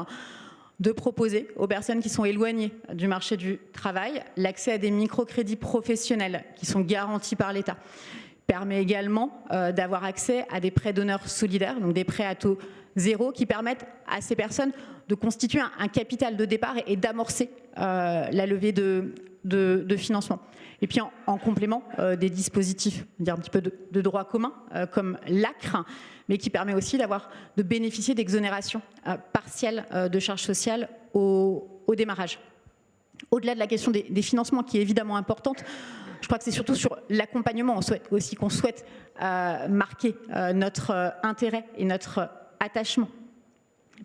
de proposer aux personnes qui sont éloignées du marché du travail l'accès à des microcrédits professionnels qui sont garantis par l'État. Permet également d'avoir accès à des prêts d'honneur solidaires, donc des prêts à taux zéro, qui permettent à ces personnes de constituer un capital de départ et d'amorcer la levée de financement. Et puis en complément des dispositifs, dire un petit peu de droit commun, comme l'ACRE, mais qui permet aussi de bénéficier d'exonérations partielles de charges sociales au démarrage. Au-delà de la question des financements, qui est évidemment importante, je crois que c'est surtout sur l'accompagnement qu'on souhaite marquer notre intérêt et notre attachement.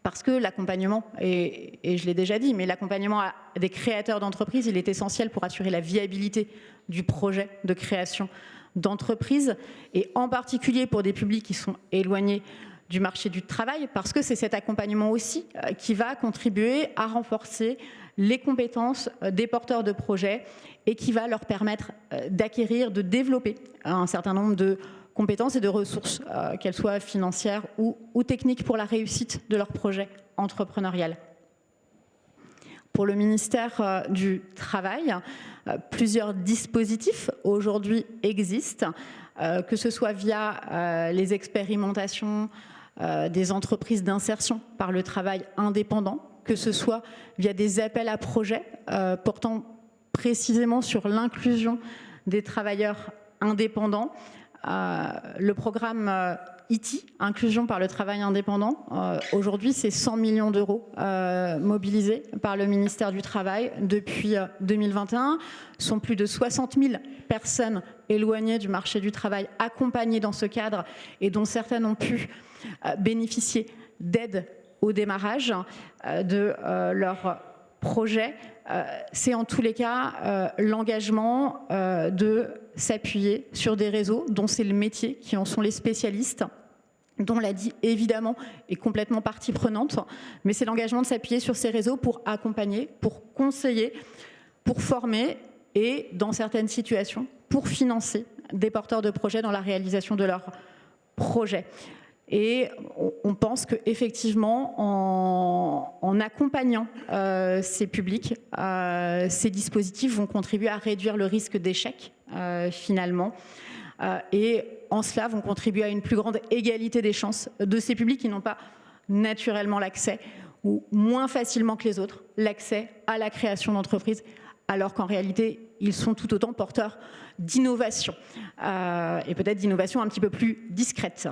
Parce que l'accompagnement, et je l'ai déjà dit, mais l'accompagnement à des créateurs d'entreprises, il est essentiel pour assurer la viabilité du projet de création d'entreprise, et en particulier pour des publics qui sont éloignés du marché du travail, parce que c'est cet accompagnement aussi qui va contribuer à renforcer les compétences des porteurs de projets et qui va leur permettre d'acquérir, de développer un certain nombre de compétences et de ressources, qu'elles soient financières ou techniques, pour la réussite de leur projet entrepreneurial. Pour le ministère du Travail, plusieurs dispositifs aujourd'hui existent, que ce soit via les expérimentations des entreprises d'insertion par le travail indépendant, que ce soit via des appels à projets portant précisément sur l'inclusion des travailleurs indépendants. Le programme ITI, Inclusion par le travail indépendant, aujourd'hui c'est 100 millions d'euros mobilisés par le ministère du Travail depuis 2021. Ce sont plus de 60 000 personnes éloignées du marché du travail accompagnées dans ce cadre, et dont certaines ont pu bénéficier d'aide au démarrage de leur projet, c'est en tous les cas l'engagement de s'appuyer sur des réseaux dont c'est le métier, qui en sont les spécialistes, dont l'ADI, évidemment, est complètement partie prenante, mais c'est l'engagement de s'appuyer sur ces réseaux pour accompagner, pour conseiller, pour former et, dans certaines situations, pour financer des porteurs de projets dans la réalisation de leurs projets. Et on pense qu'effectivement, en accompagnant ces publics, ces dispositifs vont contribuer à réduire le risque d'échec, finalement, et en cela vont contribuer à une plus grande égalité des chances de ces publics qui n'ont pas naturellement l'accès, ou moins facilement que les autres, l'accès à la création d'entreprises, alors qu'en réalité, ils sont tout autant porteurs d'innovation, et peut-être d'innovation un petit peu plus discrète.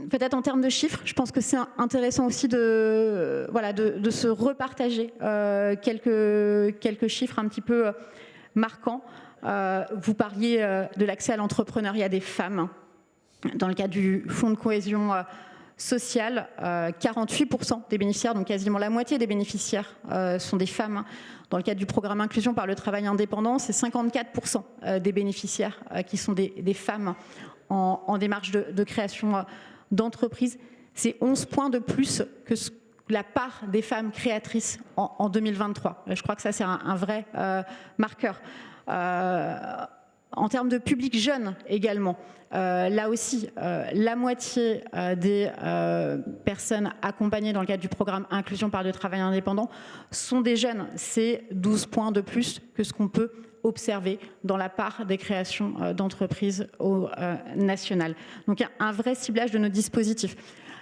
Peut-être en termes de chiffres, je pense que c'est intéressant aussi de se repartager quelques chiffres un petit peu marquants. Vous parliez de l'accès à l'entrepreneuriat des femmes. Dans le cadre du Fonds de cohésion sociale, 48% des bénéficiaires, donc quasiment la moitié des bénéficiaires, sont des femmes. Dans le cadre du programme Inclusion par le travail indépendant, c'est 54% des bénéficiaires qui sont des femmes en démarche de création d'entreprise. C'est 11 points de plus que la part des femmes créatrices en 2023. Je crois que ça, c'est un vrai marqueur. En termes de public jeune également, là aussi, la moitié des personnes accompagnées dans le cadre du programme Inclusion par le travail indépendant sont des jeunes. C'est 12 points de plus que ce qu'on peut observer dans la part des créations d'entreprises au national. Donc il y a un vrai ciblage de nos dispositifs.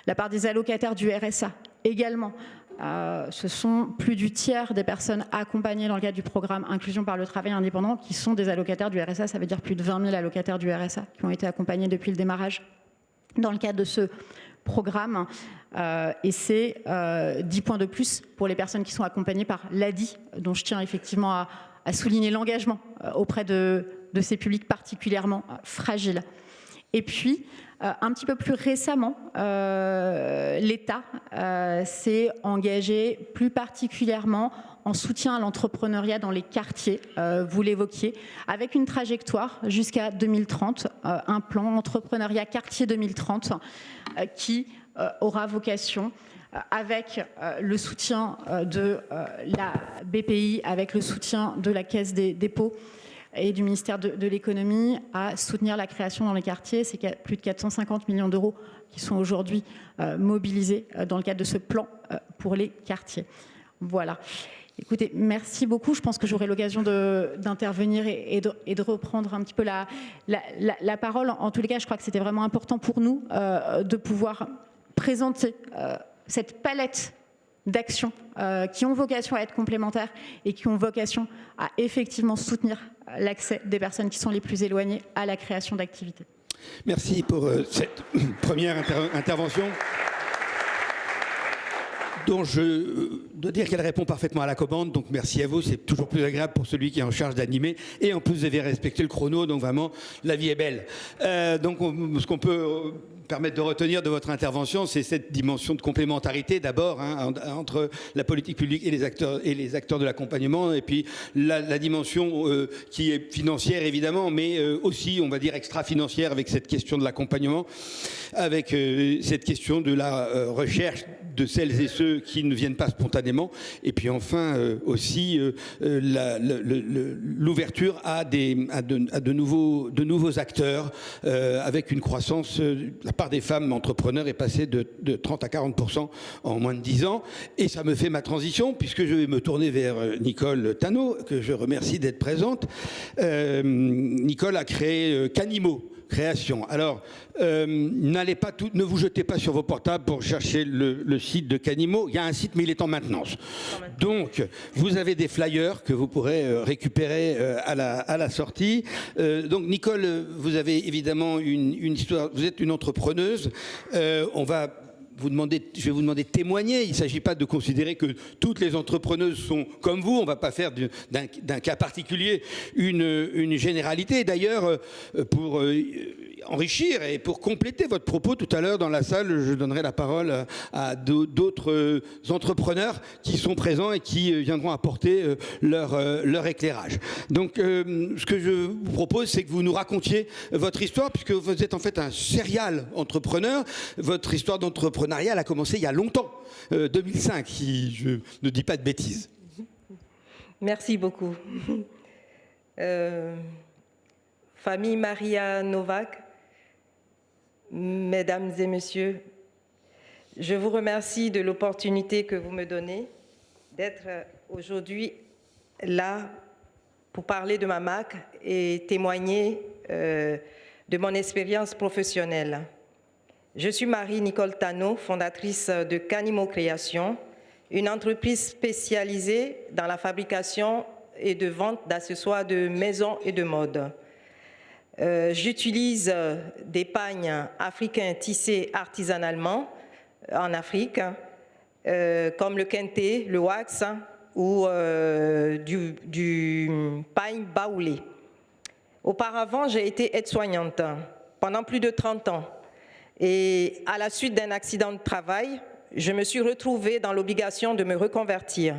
La part des allocataires du RSA également. Ce sont plus du tiers des personnes accompagnées dans le cadre du programme Inclusion par le travail indépendant qui sont des allocataires du RSA. Ça veut dire plus de 20 000 allocataires du RSA qui ont été accompagnés depuis le démarrage dans le cadre de ce programme. Et c'est 10 points de plus pour les personnes qui sont accompagnées par l'ADI, dont je tiens effectivement à souligner l'engagement auprès de ces publics particulièrement fragiles. Et puis, un petit peu plus récemment, l'État s'est engagé plus particulièrement en soutien à l'entrepreneuriat dans les quartiers, vous l'évoquiez, avec une trajectoire jusqu'à 2030, un plan entrepreneuriat quartier 2030 qui aura vocation, avec le soutien de la BPI, avec le soutien de la Caisse des dépôts, et du ministère de l'économie à soutenir la création dans les quartiers. C'est plus de 450 millions d'euros qui sont aujourd'hui mobilisés dans le cadre de ce plan pour les quartiers. Voilà. Écoutez, merci beaucoup. Je pense que j'aurai l'occasion d'intervenir et de reprendre un petit peu la parole. En tous les cas, je crois que c'était vraiment important pour nous de pouvoir présenter cette palette d'actions qui ont vocation à être complémentaires et qui ont vocation à effectivement soutenir l'accès des personnes qui sont les plus éloignées à la création d'activités. Merci pour cette première intervention, dont je dois dire qu'elle répond parfaitement à la commande, donc merci à vous, c'est toujours plus agréable pour celui qui est en charge d'animer, et en plus vous avez respecté le chrono, donc vraiment la vie est belle. Donc ce qu'on peut permettre de retenir de votre intervention, c'est cette dimension de complémentarité d'abord entre la politique publique et les acteurs de l'accompagnement, et puis la dimension qui est financière évidemment, mais aussi on va dire extra-financière avec cette question de l'accompagnement, avec cette question de la recherche de celles et ceux qui ne viennent pas spontanément, et puis enfin aussi l'ouverture à de nouveaux acteurs avec une croissance. La part des femmes entrepreneurs est passée de 30 à 40% en moins de 10 ans, et ça me fait ma transition puisque je vais me tourner vers Nicole Tanneau, que je remercie d'être présente. Nicole a créé Canimo Création. Alors, ne vous jetez pas sur vos portables pour chercher le site de Canimo. Il y a un site, mais il est en maintenance. Donc, vous avez des flyers que vous pourrez récupérer à la sortie. Donc, Nicole, vous avez évidemment une histoire. Vous êtes une entrepreneuse. On va je vais vous demander de témoigner. Il ne s'agit pas de considérer que toutes les entrepreneuses sont comme vous. On ne va pas faire d'un cas particulier une généralité. D'ailleurs, pour enrichir et pour compléter votre propos, tout à l'heure dans la salle, je donnerai la parole à d'autres entrepreneurs qui sont présents et qui viendront apporter leur éclairage. Donc, ce que je vous propose, c'est que vous nous racontiez votre histoire, puisque vous êtes en fait un serial entrepreneur. Votre histoire d'entrepreneuriat a commencé il y a longtemps, 2005, si je ne dis pas de bêtises. Merci beaucoup. Famille Maria Novak, mesdames et messieurs, je vous remercie de l'opportunité que vous me donnez d'être aujourd'hui là pour parler de ma marque et témoigner de mon expérience professionnelle. Je suis Marie-Nicole Tano, fondatrice de Canimo Création, une entreprise spécialisée dans la fabrication et de vente d'accessoires de maison et de mode. J'utilise des pagnes africains tissés artisanalement en Afrique, comme le kente, le wax ou du pagne baoulé. Auparavant, j'ai été aide-soignante pendant plus de 30 ans. Et à la suite d'un accident de travail, je me suis retrouvée dans l'obligation de me reconvertir.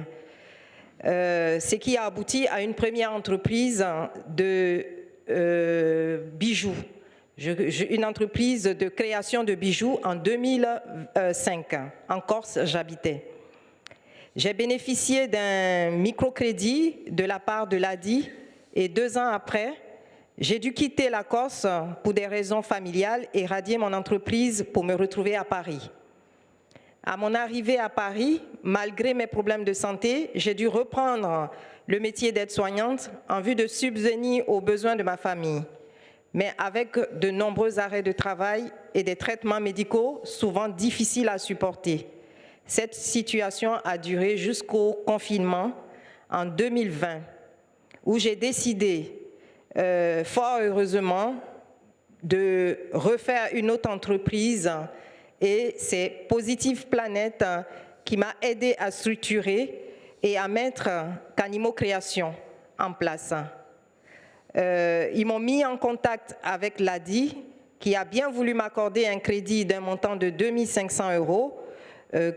Ce qui a abouti à une première entreprise de bijoux, une entreprise de création de bijoux en 2005. En Corse, j'habitais. J'ai bénéficié d'un microcrédit de la part de l'ADI et 2 ans après, j'ai dû quitter la Corse pour des raisons familiales et radier mon entreprise pour me retrouver à Paris. À mon arrivée à Paris, malgré mes problèmes de santé, j'ai dû reprendre le métier d'aide-soignante en vue de subvenir aux besoins de ma famille, mais avec de nombreux arrêts de travail et des traitements médicaux souvent difficiles à supporter. Cette situation a duré jusqu'au confinement en 2020, où j'ai décidé, fort heureusement, de refaire une autre entreprise, et c'est Positive Planète qui m'a aidé à structurer et à mettre Canimo Création en place. Ils m'ont mis en contact avec l'ADI qui a bien voulu m'accorder un crédit d'un montant de 2 500 €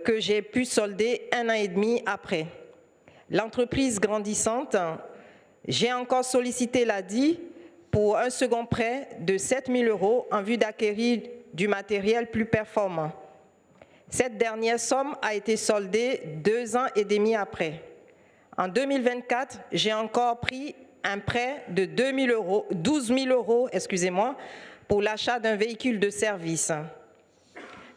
que j'ai pu solder 1 an et demi après. L'entreprise grandissante, j'ai encore sollicité l'ADI pour un second prêt de 7 000 € en vue d'acquérir du matériel plus performant. Cette dernière somme a été soldée 2 ans et demi après. En 2024, j'ai encore pris un prêt de 12 000 €, pour l'achat d'un véhicule de service.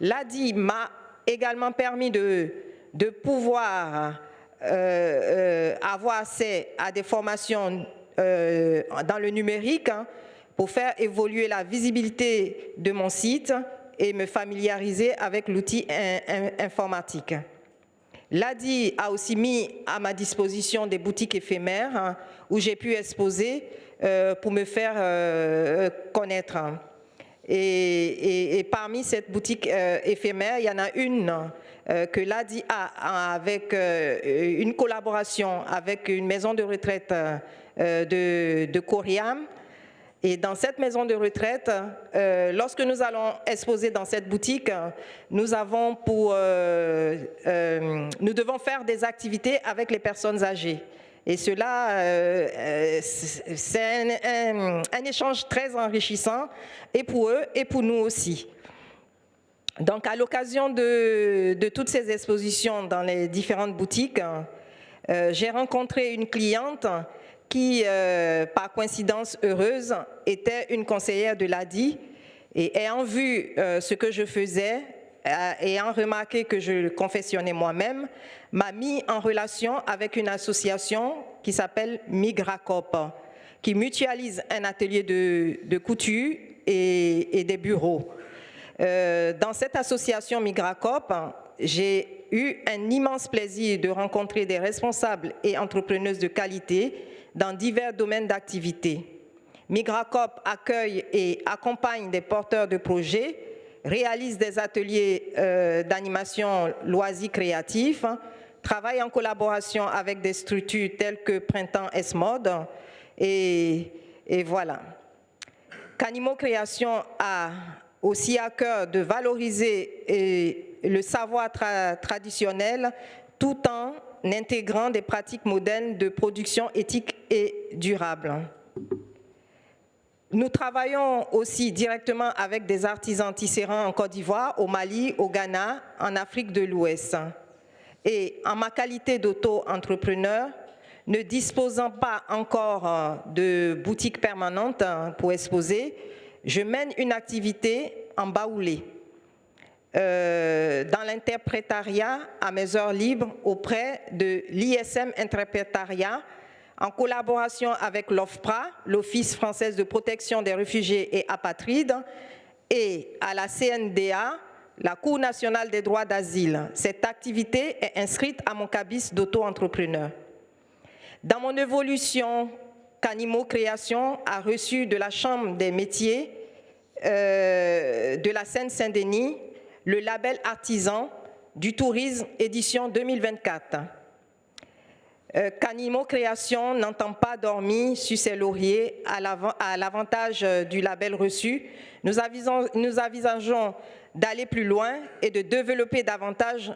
L'ADI m'a également permis de pouvoir avoir accès à des formations dans le numérique pour faire évoluer la visibilité de mon site et me familiariser avec l'outil informatique. L'ADI a aussi mis à ma disposition des boutiques éphémères où j'ai pu exposer pour me faire connaître. Et parmi cette boutique éphémère, il y en a une que l'ADI a avec une collaboration avec une maison de retraite de Coriam. Et dans cette maison de retraite, lorsque nous allons exposer dans cette boutique, nous devons faire des activités avec les personnes âgées. Et cela, c'est un échange très enrichissant, et pour eux et pour nous aussi. Donc, à l'occasion de toutes ces expositions dans les différentes boutiques, j'ai rencontré une cliente qui, par coïncidence heureuse, était une conseillère de l'ADI, et ayant vu ce que je faisais, ayant remarqué que je le confectionnais moi-même, m'a mis en relation avec une association qui s'appelle Migracop, qui mutualise un atelier de couture et des bureaux. Dans cette association Migracop, j'ai eu un immense plaisir de rencontrer des responsables et entrepreneuses de qualité dans divers domaines d'activité. Migracop accueille et accompagne des porteurs de projets réalise des ateliers d'animation loisirs créatifs, travaille en collaboration avec des structures telles que Printemps S-Mode et voilà. Canimo Création a aussi à cœur de valoriser le savoir traditionnel tout en intégrant des pratiques modernes de production éthique et durable. Nous travaillons aussi directement avec des artisans tisserands en Côte d'Ivoire, au Mali, au Ghana, en Afrique de l'Ouest. Et en ma qualité d'auto-entrepreneur, ne disposant pas encore de boutique permanente pour exposer, je mène une activité en baoulé, dans l'interprétariat à mes heures libres auprès de l'ISM Interprétariat, en collaboration avec l'OFPRA, l'Office française de protection des réfugiés et apatrides, et à la CNDA, la Cour nationale des droits d'asile. Cette activité est inscrite à mon cabis d'auto-entrepreneur. Dans mon évolution, Canimo Création a reçu de la Chambre des métiers de la Seine-Saint-Denis le label artisan du tourisme édition 2024. Canimo Création n'entend pas dormir sur ses lauriers à l'avantage du label reçu. Nous envisageons d'aller plus loin et de développer davantage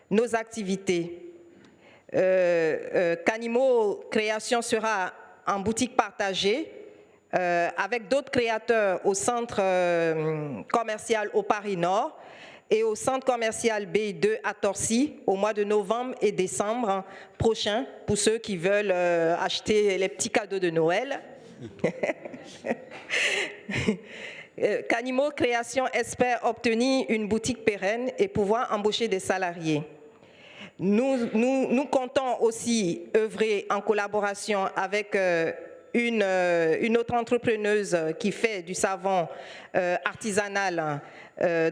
nos activités. Canimo Création sera en boutique partagée avec d'autres créateurs au centre commercial au Paris Nord et au centre commercial BI2 à Torcy au mois de novembre et décembre prochain pour ceux qui veulent acheter les petits cadeaux de Noël. Canimo Création espère obtenir une boutique pérenne et pouvoir embaucher des salariés. Nous comptons aussi œuvrer en collaboration avec une autre entrepreneuse qui fait du savon artisanal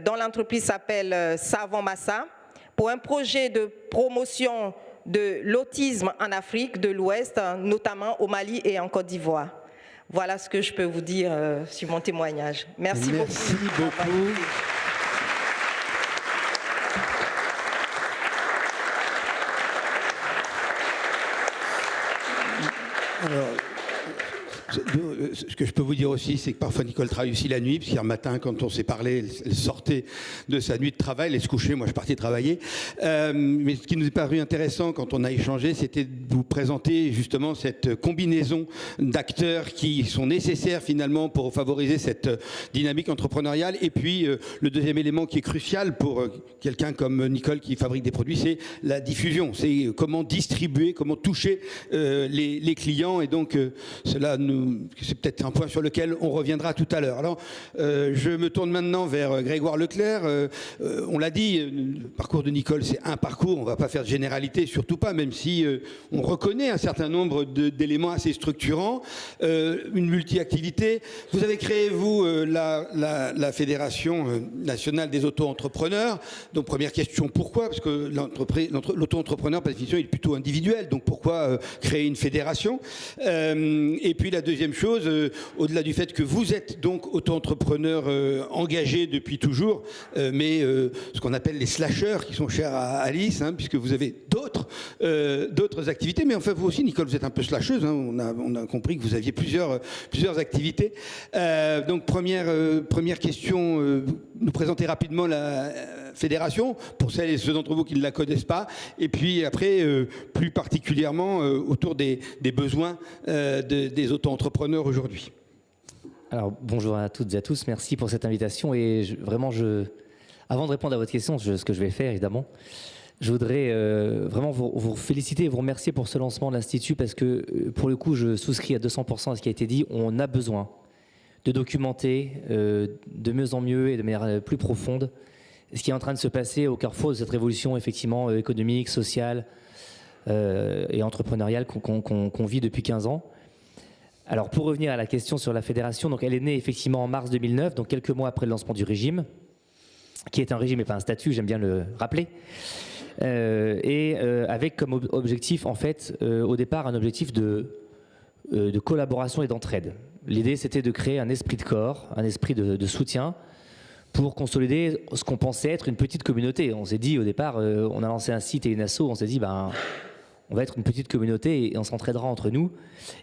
dont l'entreprise s'appelle Savon Massa pour un projet de promotion de l'autisme en Afrique de l'Ouest, notamment au Mali et en Côte d'Ivoire. Voilà ce que je peux vous dire sur mon témoignage. Merci beaucoup. Merci beaucoup. Alors, ce que je peux vous dire aussi, c'est que parfois Nicole travaille aussi la nuit, parce qu'hier matin, quand on s'est parlé, elle sortait de sa nuit de travail, elle se couchait, moi je partais travailler. Mais ce qui nous est paru intéressant quand on a échangé, c'était de vous présenter justement cette combinaison d'acteurs qui sont nécessaires finalement pour favoriser cette dynamique entrepreneuriale. Et puis le deuxième élément qui est crucial pour quelqu'un comme Nicole qui fabrique des produits, c'est la diffusion. C'est comment distribuer, comment toucher les clients. Et donc cela c'est peut-être un point sur lequel on reviendra tout à l'heure. Alors, je me tourne maintenant vers Grégoire Leclerc. On l'a dit, le parcours de Nicole, c'est un parcours. On ne va pas faire de généralité, surtout pas, même si on reconnaît un certain nombre d'éléments assez structurants. Une multi-activité. Vous avez créé, vous, la Fédération nationale des auto-entrepreneurs. Donc, première question, pourquoi? Parce que l'auto-entrepreneur, par définition, il est plutôt individuel. Donc, pourquoi créer une fédération? Et puis, la deuxième chose, au-delà du fait que vous êtes donc auto-entrepreneur engagé depuis toujours, mais ce qu'on appelle les slasheurs qui sont chers à Alice, hein, puisque vous avez d'autres activités. Mais enfin, vous aussi, Nicole, vous êtes un peu slasheuse. Hein, on a compris que vous aviez plusieurs activités. Donc, première question, nous présenter rapidement la fédération, pour celles et ceux d'entre vous qui ne la connaissent pas, et puis après, plus particulièrement, autour des besoins des auto-entrepreneurs aujourd'hui. Alors, bonjour à toutes et à tous, merci pour cette invitation. Et avant de répondre à votre question, ce que je vais faire, évidemment, je voudrais vraiment vous féliciter et vous remercier pour ce lancement de l'Institut, parce que, pour le coup, je souscris à 200% à ce qui a été dit. On a besoin de documenter de mieux en mieux et de manière plus profonde ce qui est en train de se passer au carrefour de cette révolution, effectivement, économique, sociale et entrepreneuriale qu'on vit depuis 15 ans. Alors, pour revenir à la question sur la fédération, donc elle est née effectivement en mars 2009, donc quelques mois après le lancement du régime, qui est un régime et pas un statut, j'aime bien le rappeler, avec comme objectif, en fait, au départ, un objectif de collaboration et d'entraide. L'idée, c'était de créer un esprit de corps, un esprit de soutien, pour consolider ce qu'on pensait être une petite communauté. On s'est dit au départ, on a lancé un site et une asso, on s'est dit on va être une petite communauté et on s'entraidera entre nous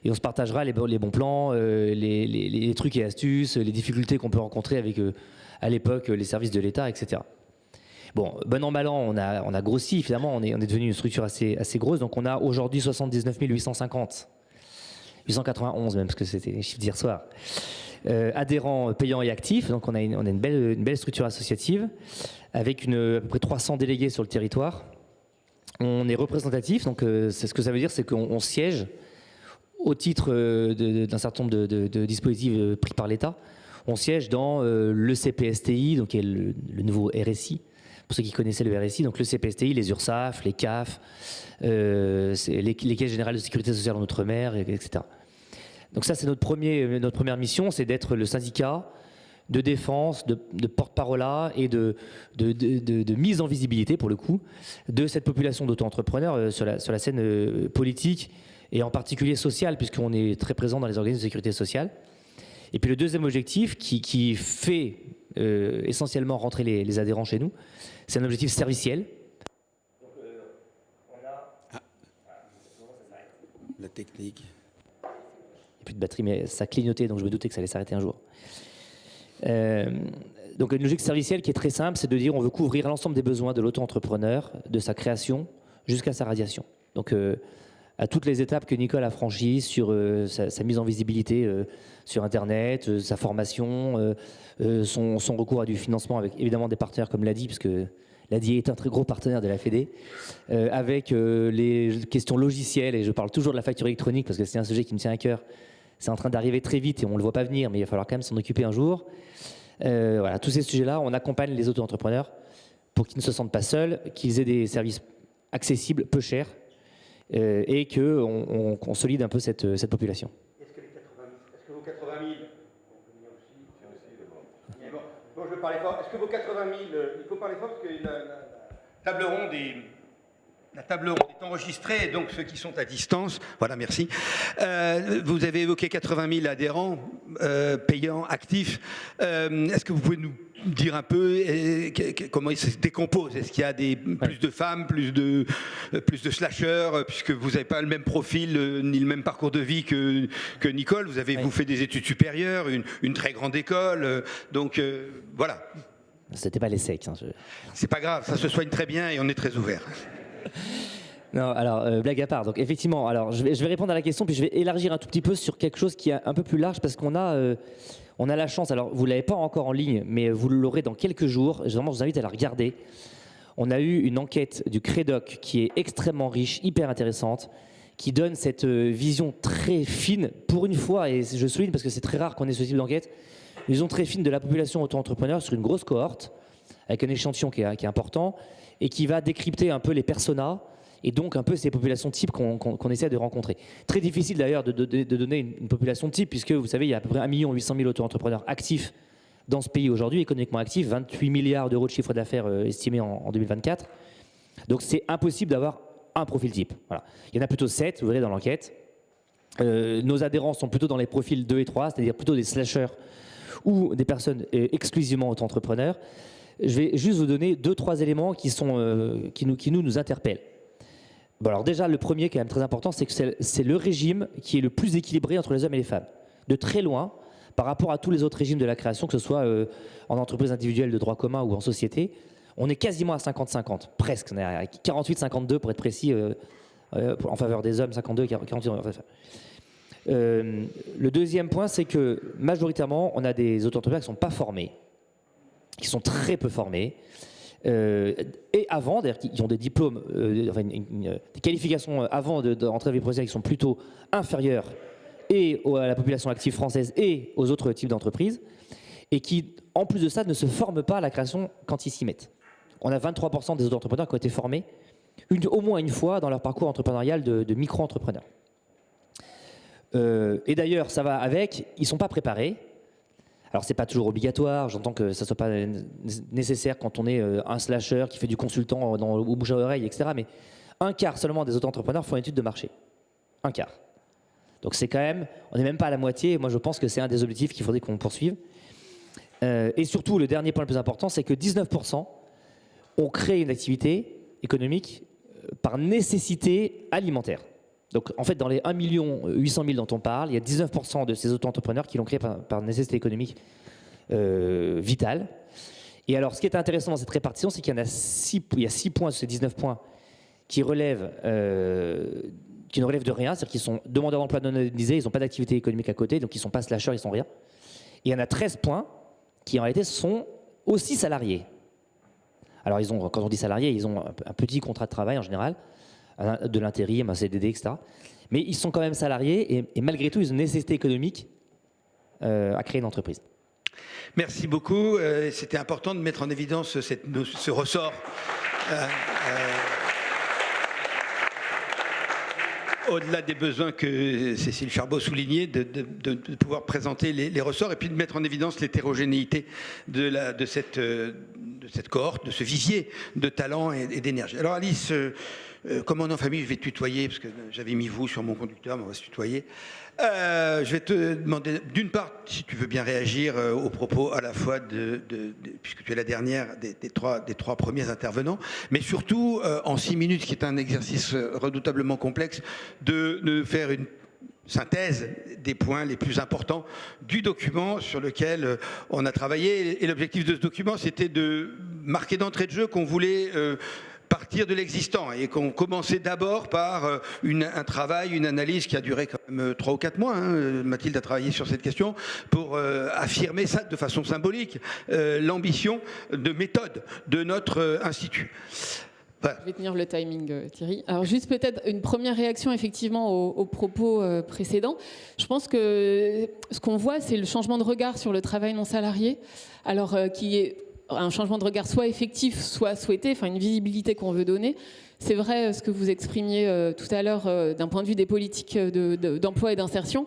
et on se partagera les bons plans, les trucs et astuces, les difficultés qu'on peut rencontrer avec à l'époque les services de l'État, etc. Bon, bon an, mal an, on a grossi, finalement, on est devenu une structure assez grosse. Donc on a aujourd'hui 79 850, 891 même, parce que c'était les chiffres d'hier soir, adhérents payants et actifs. Donc on a une belle structure associative avec à peu près 300 délégués sur le territoire. On est représentatif, donc c'est ce que ça veut dire, c'est qu'on siège au titre d'un certain nombre de dispositifs pris par l'État. On siège dans le CPSTI, donc qui est le nouveau RSI. Pour ceux qui connaissaient le RSI, donc le CPSTI, les URSSAF, les CAF, les caisses générales de sécurité sociale en Outre-mer, etc. Donc ça, c'est notre première mission, c'est d'être le syndicat de défense, de porte-parole et de mise en visibilité, pour le coup, de cette population d'auto-entrepreneurs sur la scène politique et en particulier sociale, puisqu'on est très présent dans les organismes de sécurité sociale. Et puis le deuxième objectif qui fait essentiellement rentrer les adhérents chez nous, c'est un objectif serviciel. Donc, on a... La technique. Il n'y a plus de batterie, mais ça clignotait, donc je me doutais que ça allait s'arrêter un jour. Donc une logique servicielle qui est très simple, c'est de dire on veut couvrir l'ensemble des besoins de l'auto-entrepreneur, de sa création jusqu'à sa radiation. Donc à toutes les étapes que Nicole a franchies sur sa mise en visibilité sur Internet, sa formation, son recours à du financement avec évidemment des partenaires comme l'ADI, puisque l'ADI est un très gros partenaire de la Fédé, avec les questions logicielles, et je parle toujours de la facture électronique parce que c'est un sujet qui me tient à cœur. C'est en train d'arriver très vite et on ne le voit pas venir, mais il va falloir quand même s'en occuper un jour. Voilà, tous ces sujets-là, on accompagne les auto-entrepreneurs pour qu'ils ne se sentent pas seuls, qu'ils aient des services accessibles, peu chers, et qu'on consolide un peu cette population. Est-ce que vos 80 000... Bon, je vais parler fort. Est-ce que vos 80 000... Il faut parler fort parce que la table ronde est... La table ronde est enregistrée, donc ceux qui sont à distance, voilà, merci. Vous avez évoqué 80 000 adhérents payants, actifs. Est-ce que vous pouvez nous dire un peu comment ils se décomposent? Est-ce qu'il y a plus de femmes, plus de slasheurs, puisque vous n'avez pas le même profil ni le même parcours de vie que Nicole? Vous fait des études supérieures, une très grande école, donc voilà. C'était pas les secs. Hein, C'est pas grave, ça se soigne très bien et on est très ouvert. Non, alors, blague à part. Donc, effectivement, alors, je vais répondre à la question, puis je vais élargir un tout petit peu sur quelque chose qui est un peu plus large, parce qu'on a la chance, alors vous ne l'avez pas encore en ligne, mais vous l'aurez dans quelques jours. Vraiment, je vous invite à la regarder. On a eu une enquête du Crédoc qui est extrêmement riche, hyper intéressante, qui donne cette vision très fine, pour une fois, et je souligne parce que c'est très rare qu'on ait ce type d'enquête, une vision très fine de la population auto-entrepreneur sur une grosse cohorte, avec un échantillon qui est important, et qui va décrypter un peu les personas et donc un peu ces populations types qu'on essaie de rencontrer. Très difficile d'ailleurs de donner une population type, puisque vous savez, il y a à peu près 1 800 000 auto-entrepreneurs actifs dans ce pays aujourd'hui, économiquement actifs, 28 milliards d'euros de chiffre d'affaires estimés en 2024. Donc c'est impossible d'avoir un profil type. Voilà. Il y en a plutôt 7, vous verrez dans l'enquête. Nos adhérents sont plutôt dans les profils 2 et 3, c'est-à-dire plutôt des slashers ou des personnes exclusivement auto-entrepreneurs. Je vais juste vous donner 2-3 éléments qui nous interpellent. Bon, alors déjà, le premier qui est quand même très important, c'est que c'est le régime qui est le plus équilibré entre les hommes et les femmes. De très loin, par rapport à tous les autres régimes de la création, que ce soit en entreprise individuelle de droit commun ou en société, on est quasiment à 50-50, presque. On est à 48-52 pour être précis, en faveur des hommes, 52 48 en faveur des femmes. Le deuxième point, c'est que majoritairement, on a des auto-entrepreneurs qui ne sont pas formés, qui sont très peu formés, et avant, d'ailleurs, qui ont des diplômes, des qualifications avant d'entrer dans la vie professionnelle qui sont plutôt inférieures et à la population active française et aux autres types d'entreprises, et qui, en plus de ça, ne se forment pas à la création quand ils s'y mettent. On a 23% des auto-entrepreneurs qui ont été formés au moins une fois dans leur parcours entrepreneurial de micro-entrepreneurs. Et d'ailleurs, ça va avec, ils ne sont pas préparés. Alors, c'est pas toujours obligatoire, j'entends que ça ne soit pas nécessaire quand on est un slasher qui fait du consultant au bouche à oreille, etc. Mais un quart seulement des auto-entrepreneurs font une étude de marché. Un quart. Donc c'est quand même, on n'est même pas à la moitié, moi je pense que c'est un des objectifs qu'il faudrait qu'on poursuive. Et surtout, le dernier point le plus important, c'est que 19% ont créé une activité économique par nécessité alimentaire. Donc en fait, dans les 1 800 000 dont on parle, il y a 19% de ces auto-entrepreneurs qui l'ont créé par nécessité économique vitale. Et alors, ce qui est intéressant dans cette répartition, c'est qu'il y a 6 points sur ces 19 points qui ne relèvent de rien, c'est-à-dire qu'ils sont demandeurs d'emploi non indemnisés, ils n'ont pas d'activité économique à côté, donc ils ne sont pas slasheurs, ils ne sont rien. Et il y en a 13 points qui en réalité sont aussi salariés. Alors quand on dit salariés, ils ont un petit contrat de travail en général, de l'intérim, un CDD, etc. Mais ils sont quand même salariés et malgré tout, ils ont une nécessité économique à créer une entreprise. Merci beaucoup. C'était important de mettre en évidence ce ressort. Au-delà des besoins que Cécile Charbot soulignait, de pouvoir présenter les ressorts et puis de mettre en évidence l'hétérogénéité de cette cohorte, de ce vivier de talent et d'énergie. Alors Alice, comme on est en famille, je vais te tutoyer, parce que j'avais mis vous sur mon conducteur, mais on va se tutoyer. Je vais te demander, d'une part, si tu veux bien réagir aux propos à la fois puisque tu es la dernière des trois premiers intervenants, mais surtout en 6 minutes, qui est un exercice redoutablement complexe, de faire une synthèse des points les plus importants du document sur lequel on a travaillé. Et l'objectif de ce document, c'était de marquer d'entrée de jeu qu'on voulait partir de l'existant et qu'on commençait d'abord par un travail, une analyse qui a duré quand même 3 ou 4 mois. Mathilde a travaillé sur cette question pour affirmer ça de façon symbolique, l'ambition de méthode de notre institut. Voilà. Je vais tenir le timing, Thierry. Alors juste peut-être une première réaction effectivement aux propos précédents. Je pense que ce qu'on voit, c'est le changement de regard sur le travail non salarié, alors qui est un changement de regard soit effectif, soit souhaité, enfin une visibilité qu'on veut donner. C'est vrai ce que vous exprimiez tout à l'heure d'un point de vue des politiques d'emploi et d'insertion.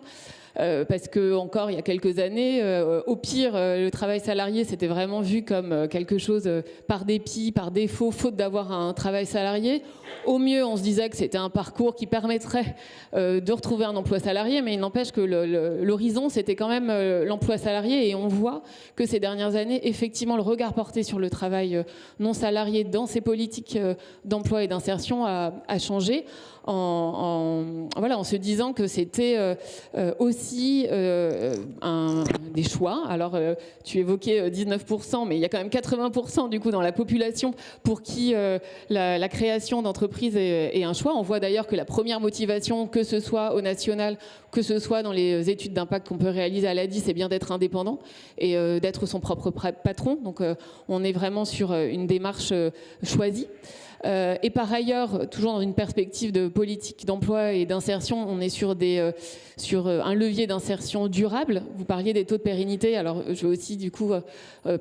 Parce que encore il y a quelques années, au pire, le travail salarié c'était vraiment vu comme quelque chose par dépit, par défaut, faute d'avoir un travail salarié. Au mieux, on se disait que c'était un parcours qui permettrait de retrouver un emploi salarié, mais il n'empêche que l'horizon c'était quand même l'emploi salarié, et on voit que ces dernières années, effectivement, le regard porté sur le travail non salarié dans ces politiques d'emploi et d'insertion a changé. En se disant que c'était aussi des choix. Alors, tu évoquais 19%, mais il y a quand même 80% du coup dans la population pour qui la création d'entreprise est un choix. On voit d'ailleurs que la première motivation, que ce soit au national, que ce soit dans les études d'impact qu'on peut réaliser à l'ADI, c'est bien d'être indépendant et d'être son propre patron. Donc, on est vraiment sur une démarche choisie. Et par ailleurs, toujours dans une perspective de politique d'emploi et d'insertion, on est sur un levier d'insertion durable. Vous parliez des taux de pérennité. Alors, je vais aussi du coup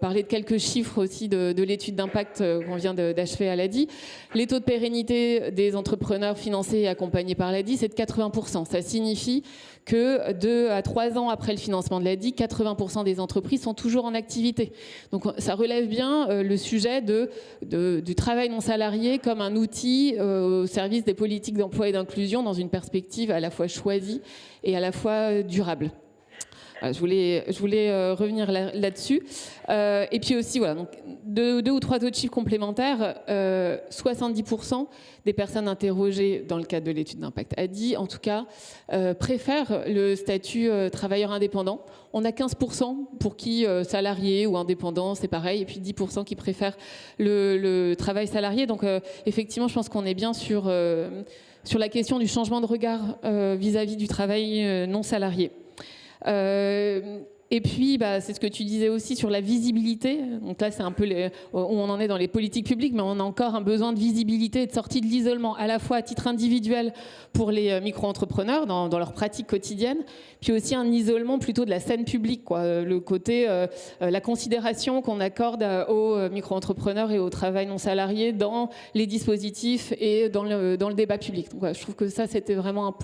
parler de quelques chiffres aussi de l'étude d'impact qu'on vient d'achever à l'ADI. Les taux de pérennité des entrepreneurs financés et accompagnés par l'ADI, c'est de 80%. Ça signifie que 2 à 3 ans après le financement de l'ADI, 80% des entreprises sont toujours en activité. Donc ça relève bien le sujet du travail non salarié comme un outil au service des politiques d'emploi et d'inclusion dans une perspective à la fois choisie et à la fois durable. Je voulais revenir là-dessus. Et puis aussi, voilà, donc deux ou trois autres chiffres complémentaires. 70% des personnes interrogées dans le cadre de l'étude d'impact ADI, en tout cas, préfèrent le statut travailleur indépendant. On a 15% pour qui salarié ou indépendant, c'est pareil, et puis 10% qui préfèrent le travail salarié. Donc effectivement, je pense qu'on est bien sur la question du changement de regard vis-à-vis du travail non salarié. Et puis, c'est ce que tu disais aussi sur la visibilité. Donc là, c'est un peu où on en est dans les politiques publiques, mais on a encore un besoin de visibilité et de sortie de l'isolement, à la fois à titre individuel pour les micro-entrepreneurs dans leur pratique quotidienne, puis aussi un isolement plutôt de la scène publique, quoi. Le côté, la considération qu'on accorde aux micro-entrepreneurs et au travail non salarié dans les dispositifs et dans le débat public. Donc, je trouve que ça, c'était vraiment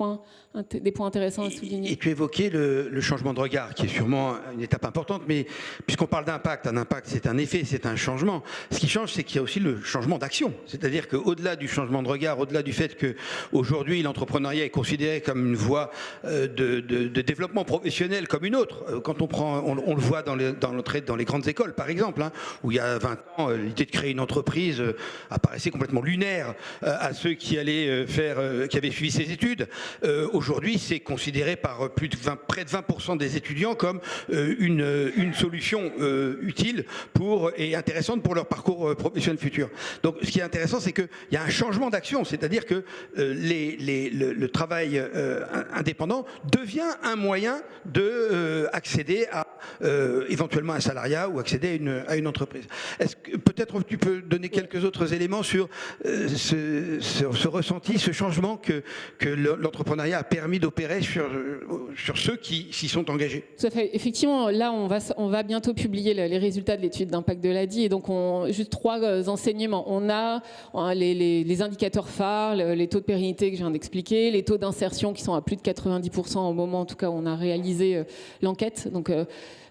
des points intéressants à souligner. Et tu évoquais le changement de regard, qui est sûrement une étape importante, mais puisqu'on parle d'impact, un impact c'est un effet, c'est un changement. Ce qui change, c'est qu'il y a aussi le changement d'action. C'est-à-dire qu'au-delà du changement de regard, au-delà du fait qu'aujourd'hui l'entrepreneuriat est considéré comme une voie de développement professionnel comme une autre. Quand on le voit dans les grandes écoles, par exemple, hein, où il y a 20 ans, l'idée de créer une entreprise apparaissait complètement lunaire à ceux qui allaient qui avaient suivi ces études. Aujourd'hui, c'est considéré par près de 20% des étudiants comme une solution utile et intéressante pour leur parcours professionnel futur. Donc, ce qui est intéressant, c'est qu'il y a un changement d'action, c'est-à-dire que le travail indépendant devient un moyen d'accéder à éventuellement un salariat ou accéder à une entreprise. Est-ce que peut-être tu peux donner quelques autres éléments sur ce ressenti, ce changement que l'entrepreneuriat a permis d'opérer sur ceux qui s'y sont engagés? Tout à fait. Effectivement, là, on va bientôt publier les résultats de l'étude d'impact de l'ADI. Et donc, juste 3 enseignements. On a les indicateurs phares, les taux de pérennité que je viens d'expliquer, les taux d'insertion qui sont à plus de 90% au moment, en tout cas, où on a réalisé l'enquête. Donc,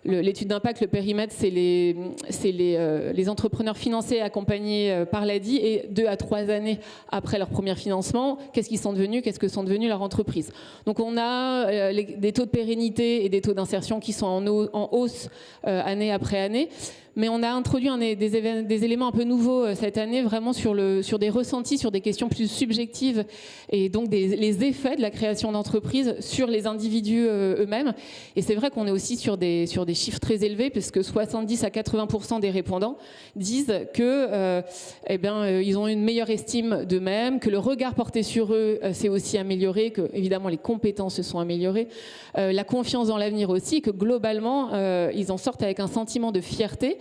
l'étude d'impact, le périmètre, c'est les entrepreneurs financés et accompagnés par l'ADI, et 2 à 3 années après leur premier financement, qu'est-ce qu'ils sont devenus, qu'est-ce que sont devenus leurs entreprises. Donc on a des taux de pérennité et des taux d'insertion qui sont en hausse année après année. Mais on a introduit des éléments un peu nouveaux cette année, vraiment sur des ressentis, sur des questions plus subjectives, et donc les effets de la création d'entreprises sur les individus eux-mêmes. Et c'est vrai qu'on est aussi sur des chiffres très élevés, puisque 70 à 80% des répondants disent que ils ont une meilleure estime d'eux-mêmes, que le regard porté sur eux s'est aussi amélioré, que évidemment les compétences se sont améliorées, la confiance dans l'avenir aussi, que globalement ils en sortent avec un sentiment de fierté,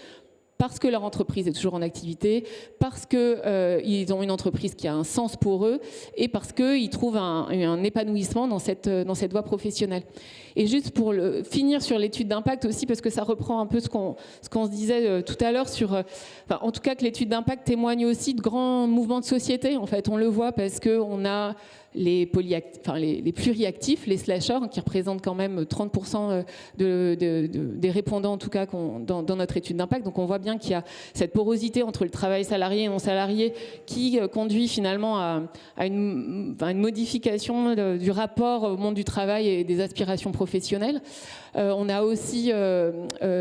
parce que leur entreprise est toujours en activité, parce qu'ils ont une entreprise qui a un sens pour eux, et parce qu'ils trouvent un épanouissement dans cette voie professionnelle. Et juste pour finir sur l'étude d'impact aussi, parce que ça reprend un peu ce qu'on se disait tout à l'heure en tout cas que l'étude d'impact témoigne aussi de grands mouvements de société. En fait, on le voit parce qu'on a les pluriactifs, les slashers, qui représentent quand même 30% des répondants, en tout cas, dans notre étude d'impact. Donc on voit bien qu'il y a cette porosité entre le travail salarié et non salarié qui conduit finalement à une modification du rapport au monde du travail et des aspirations professionnelles. On a aussi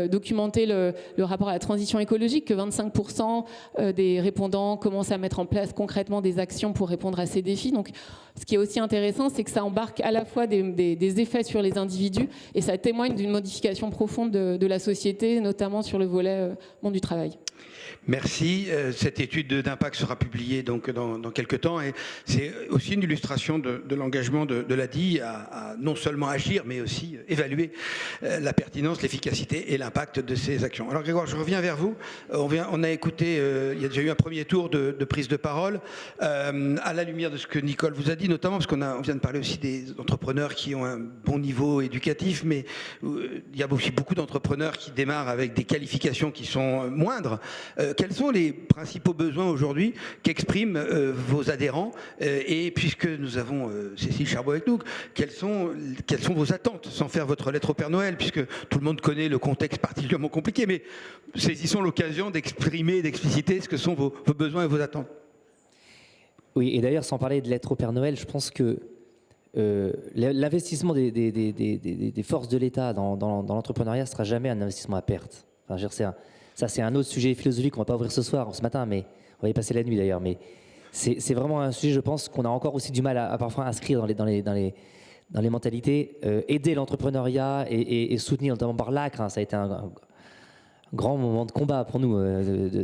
documenté le rapport à la transition écologique, que 25% des répondants commencent à mettre en place concrètement des actions pour répondre à ces défis. Donc, ce qui est aussi intéressant, c'est que ça embarque à la fois des effets sur les individus, et ça témoigne d'une modification profonde de la société, notamment sur le volet monde du travail. Merci. Cette étude d'impact sera publiée donc dans quelques temps, et c'est aussi une illustration de l'engagement de l'ADI à non seulement agir, mais aussi évaluer la pertinence, l'efficacité et l'impact de ces actions. Alors Grégoire, je reviens vers vous. On a écouté, il y a déjà eu un premier tour de prise de parole à la lumière de ce que Nicole vous a dit, notamment parce qu'on vient de parler aussi des entrepreneurs qui ont un bon niveau éducatif, mais il y a aussi beaucoup d'entrepreneurs qui démarrent avec des qualifications qui sont moindres. Quels sont les principaux besoins aujourd'hui qu'expriment vos adhérents, et puisque nous avons Cécile Charbot avec nous, quelles sont vos attentes, sans faire votre lettre au Père Noël, puisque tout le monde connaît le contexte particulièrement compliqué, mais saisissons l'occasion d'exprimer, d'expliciter ce que sont vos besoins et vos attentes. Oui, et d'ailleurs, sans parler de lettre au Père Noël, je pense que l'investissement des forces de l'État dans l'entrepreneuriat ne sera jamais un investissement à perte. Enfin, ça, c'est un autre sujet philosophique qu'on ne va pas ouvrir ce matin, mais on va y passer la nuit d'ailleurs. Mais c'est vraiment un sujet, je pense, qu'on a encore aussi du mal à parfois inscrire dans les mentalités. Aider l'entrepreneuriat et soutenir, notamment par l'ACRE, ça a été un grand moment de combat pour nous,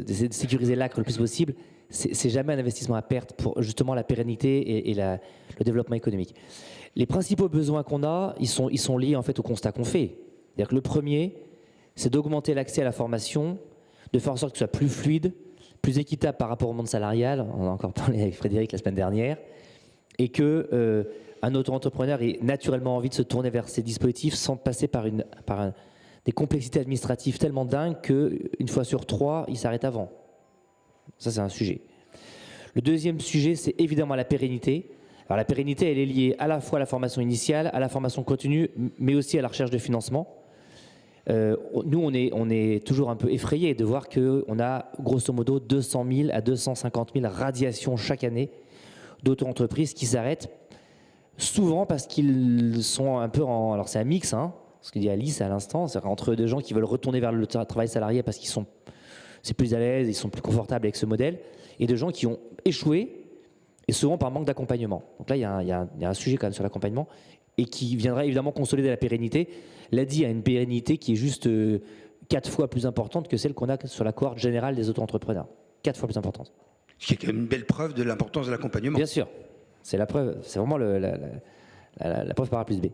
d'essayer de sécuriser l'ACRE le plus possible. C'est jamais un investissement à perte pour justement la pérennité et le développement économique. Les principaux besoins qu'on a, ils sont liés en fait au constat qu'on fait. C'est-à-dire que le premier, c'est d'augmenter l'accès à la formation, de faire en sorte que ce soit plus fluide, plus équitable par rapport au monde salarial. On a encore parlé avec Frédéric la semaine dernière. Et qu'un auto-entrepreneur ait naturellement envie de se tourner vers ces dispositifs sans passer par des complexités administratives tellement dingues qu'une fois sur 3, il s'arrête avant. Ça, c'est un sujet. Le deuxième sujet, c'est évidemment la pérennité. Alors la pérennité, elle est liée à la fois à la formation initiale, à la formation continue, mais aussi à la recherche de financement. Nous, on est toujours un peu effrayés de voir qu'on a grosso modo 200 000 à 250 000 radiations chaque année d'auto-entreprises qui s'arrêtent, souvent parce qu'ils sont un peu en... Alors c'est un mix, hein, ce que dit Alice à l'instant, c'est entre des gens qui veulent retourner vers le travail salarié parce qu'ils sont c'est plus à l'aise, ils sont plus confortables avec ce modèle, et de gens qui ont échoué, et souvent par manque d'accompagnement. Donc là, il y a un sujet quand même sur l'accompagnement, et qui viendra évidemment consolider la pérennité. L'ADI a une pérennité qui est juste 4 fois plus importante que celle qu'on a sur la cohorte générale des auto-entrepreneurs. 4 fois plus importante. Ce qui est une belle preuve de l'importance de l'accompagnement. Bien sûr, c'est la preuve, c'est vraiment la preuve par A plus B.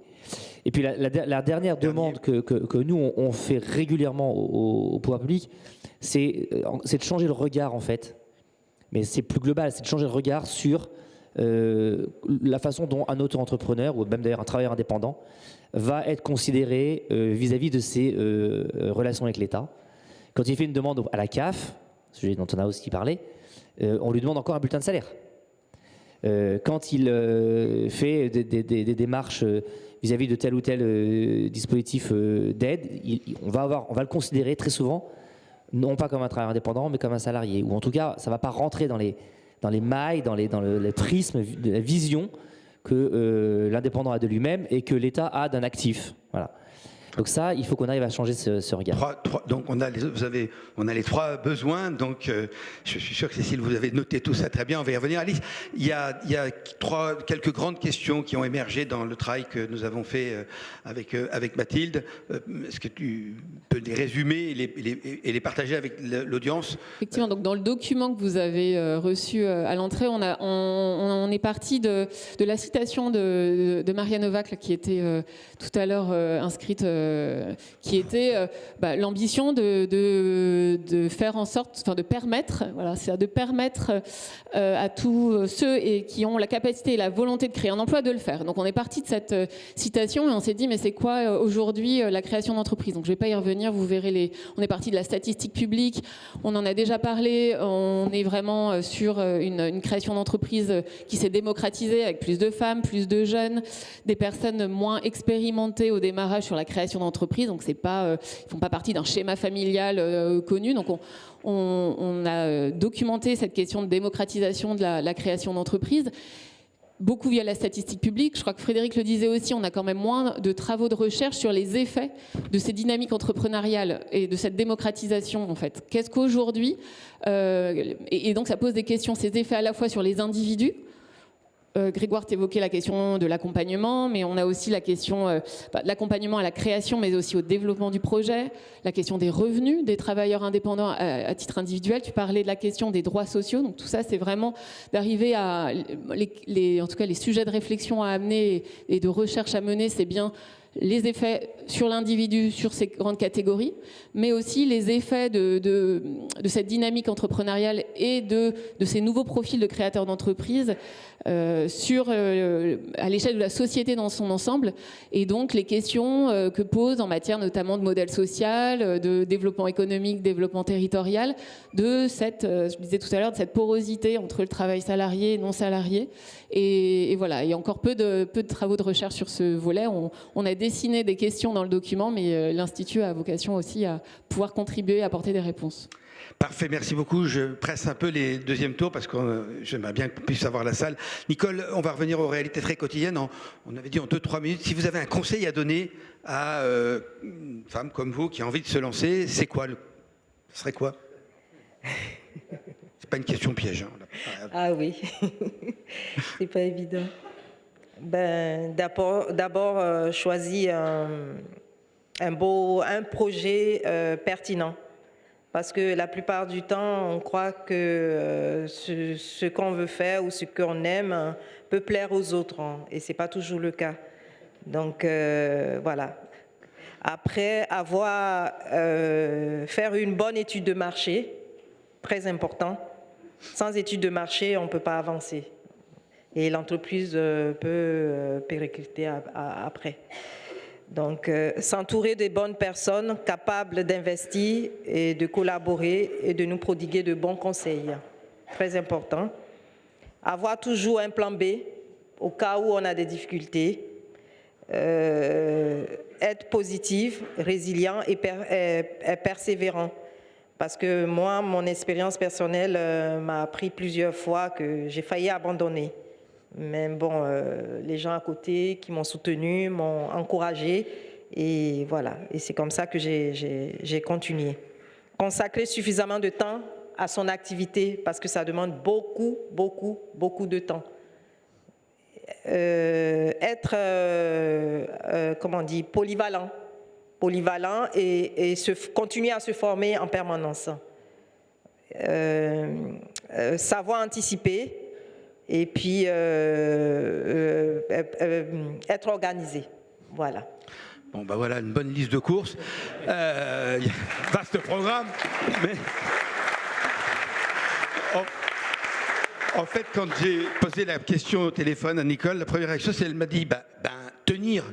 Et puis la dernière demande que nous, on fait régulièrement au pouvoir public, c'est de changer le regard, en fait. Mais c'est plus global, c'est de changer le regard sur la façon dont un auto-entrepreneur, ou même d'ailleurs un travailleur indépendant, va être considéré vis-à-vis de ses relations avec l'État. Quand il fait une demande à la CAF, sujet dont on a aussi parlé, on lui demande encore un bulletin de salaire. Quand il fait des démarches vis-à-vis de tel ou tel dispositif d'aide, on va le considérer très souvent, non pas comme un travailleur indépendant, mais comme un salarié. Ou en tout cas, ça ne va pas rentrer dans les mailles, dans le prisme de la vision que l'indépendant a de lui-même et que l'État a d'un actif. Voilà. Donc ça, il faut qu'on arrive à changer ce regard. Donc on a les 3 besoins. Donc je suis sûr que Cécile, vous avez noté tout ça très bien. On va y revenir. Alice, il y a quelques grandes questions qui ont émergé dans le travail que nous avons fait avec Mathilde. Est-ce que tu peux les résumer et les partager avec l'audience? Effectivement, donc dans le document que vous avez reçu à l'entrée, on est parti de la citation de Maria Novak, qui était tout à l'heure inscrite, qui était l'ambition de faire en sorte, enfin de permettre, voilà, c'est de permettre à tous ceux qui ont la capacité et la volonté de créer un emploi de le faire. Donc on est parti de cette citation et on s'est dit mais c'est quoi aujourd'hui la création d'entreprise? Donc je ne vais pas y revenir, vous verrez on est parti de la statistique publique, on en a déjà parlé, on est vraiment sur une création d'entreprise qui s'est démocratisée avec plus de femmes, plus de jeunes, des personnes moins expérimentées au démarrage sur la création d'entreprise, donc ils ne font pas partie d'un schéma familial connu. Donc on a documenté cette question de démocratisation de la création d'entreprise, beaucoup via la statistique publique. Je crois que Frédéric le disait aussi, on a quand même moins de travaux de recherche sur les effets de ces dynamiques entrepreneuriales et de cette démocratisation en fait. Qu'est-ce qu'aujourd'hui, et donc ça pose des questions, ces effets à la fois sur les individus. Grégoire t'évoquait la question de l'accompagnement, mais on a aussi la question de l'accompagnement à la création, mais aussi au développement du projet, la question des revenus des travailleurs indépendants à titre individuel. Tu parlais de la question des droits sociaux, donc tout ça, c'est vraiment d'arriver à en tout cas les sujets de réflexion à amener et de recherche à mener, c'est bien les effets sur l'individu, sur ces grandes catégories, mais aussi les effets de cette dynamique entrepreneuriale et de ces nouveaux profils de créateurs d'entreprises à l'échelle de la société dans son ensemble, et donc les questions que pose en matière notamment de modèle social, de développement économique, développement territorial, de je disais tout à l'heure, de cette porosité entre le travail salarié et non salarié. Et voilà, il y a encore peu de travaux de recherche sur ce volet. On a dessiné des questions dans le document, mais l'Institut a vocation aussi à pouvoir contribuer, à apporter des réponses. Parfait, merci beaucoup. Je presse un peu les deuxièmes tours parce que j'aimerais bien qu'on puisse avoir la salle. Nicole, on va revenir aux réalités très quotidiennes. On avait dit en 2-3 minutes, si vous avez un conseil à donner à une femme comme vous qui a envie de se lancer, c'est quoi ce serait quoi? C'est pas une question piège. Hein. Ah oui, c'est pas évident. D'abord choisir un projet pertinent. Parce que la plupart du temps, on croit que ce qu'on veut faire ou ce qu'on aime peut plaire aux autres. Hein, et ce n'est pas toujours le cas. Donc, voilà. Après, faire une bonne étude de marché, très important. Sans étude de marché, on ne peut pas avancer. Et l'entreprise peut péricliter après. Donc, s'entourer des bonnes personnes capables d'investir et de collaborer et de nous prodiguer de bons conseils. Très important. Avoir toujours un plan B au cas où on a des difficultés. être positif, résilient et persévérant. Parce que moi, mon expérience personnelle m'a appris plusieurs fois que j'ai failli abandonner. Mais bon, les gens à côté qui m'ont soutenu, m'ont encouragé. Et voilà, et c'est comme ça que j'ai continué. Consacrer suffisamment de temps à son activité, parce que ça demande beaucoup, beaucoup, beaucoup de temps. Être, comment on dit, polyvalent et continuer à se former en permanence. Savoir anticiper et puis être organisé. Voilà. Bon, ben voilà, une bonne liste de courses. Vaste programme. Mais... En fait, quand j'ai posé la question au téléphone à Nicole, la première réaction, c'est qu'elle m'a dit tenir.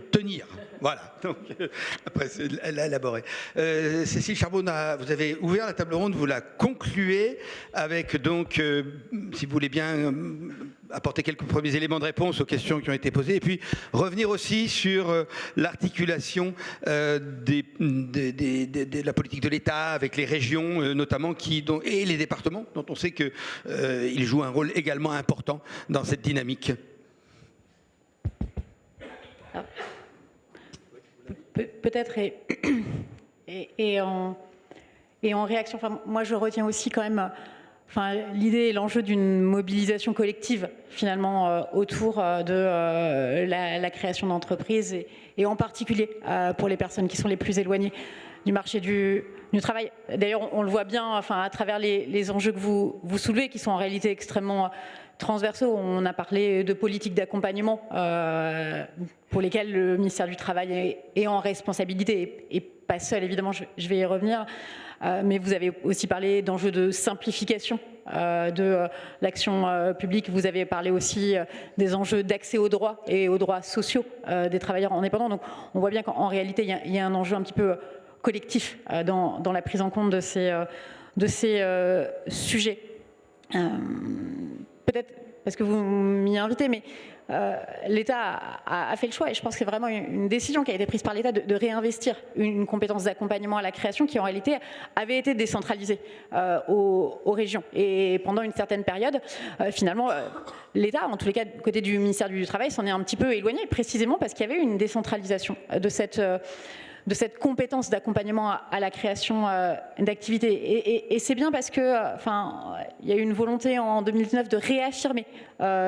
Voilà. Donc, après, elle a élaboré. Cécile Charbot, vous avez ouvert la table ronde, vous la concluez avec, donc, si vous voulez bien apporter quelques premiers éléments de réponse aux questions qui ont été posées, et puis revenir aussi sur l'articulation de la politique de l'État avec les régions, notamment, et les départements, dont on sait qu'ils jouent un rôle également important dans cette dynamique. Peut-être, et en réaction, enfin, moi je retiens aussi quand même l'idée et l'enjeu d'une mobilisation collective finalement autour de la création d'entreprises et en particulier pour les personnes qui sont les plus éloignées du marché du travail. D'ailleurs, on le voit bien à travers les enjeux que vous soulevez, qui sont en réalité extrêmement transversaux. On a parlé de politique d'accompagnement pour lesquelles le ministère du Travail est en responsabilité et pas seul, évidemment, je vais y revenir. Mais vous avez aussi parlé d'enjeux de simplification de l'action publique. Vous avez parlé aussi des enjeux d'accès aux droits et aux droits sociaux des travailleurs indépendants. Donc on voit bien qu'en réalité, il y a un enjeu un petit peu collectif dans la prise en compte de ces sujets. Peut-être parce que vous m'y invitez, mais l'État a fait le choix, et je pense que c'est vraiment une décision qui a été prise par l'État de réinvestir une compétence d'accompagnement à la création qui en réalité avait été décentralisée aux régions. Et pendant une certaine période, finalement, l'État, en tous les cas du côté du ministère du Travail, s'en est un petit peu éloigné, précisément parce qu'il y avait une décentralisation de cette compétence d'accompagnement à la création d'activités. Et c'est bien parce que, il y a eu une volonté en 2019 de réaffirmer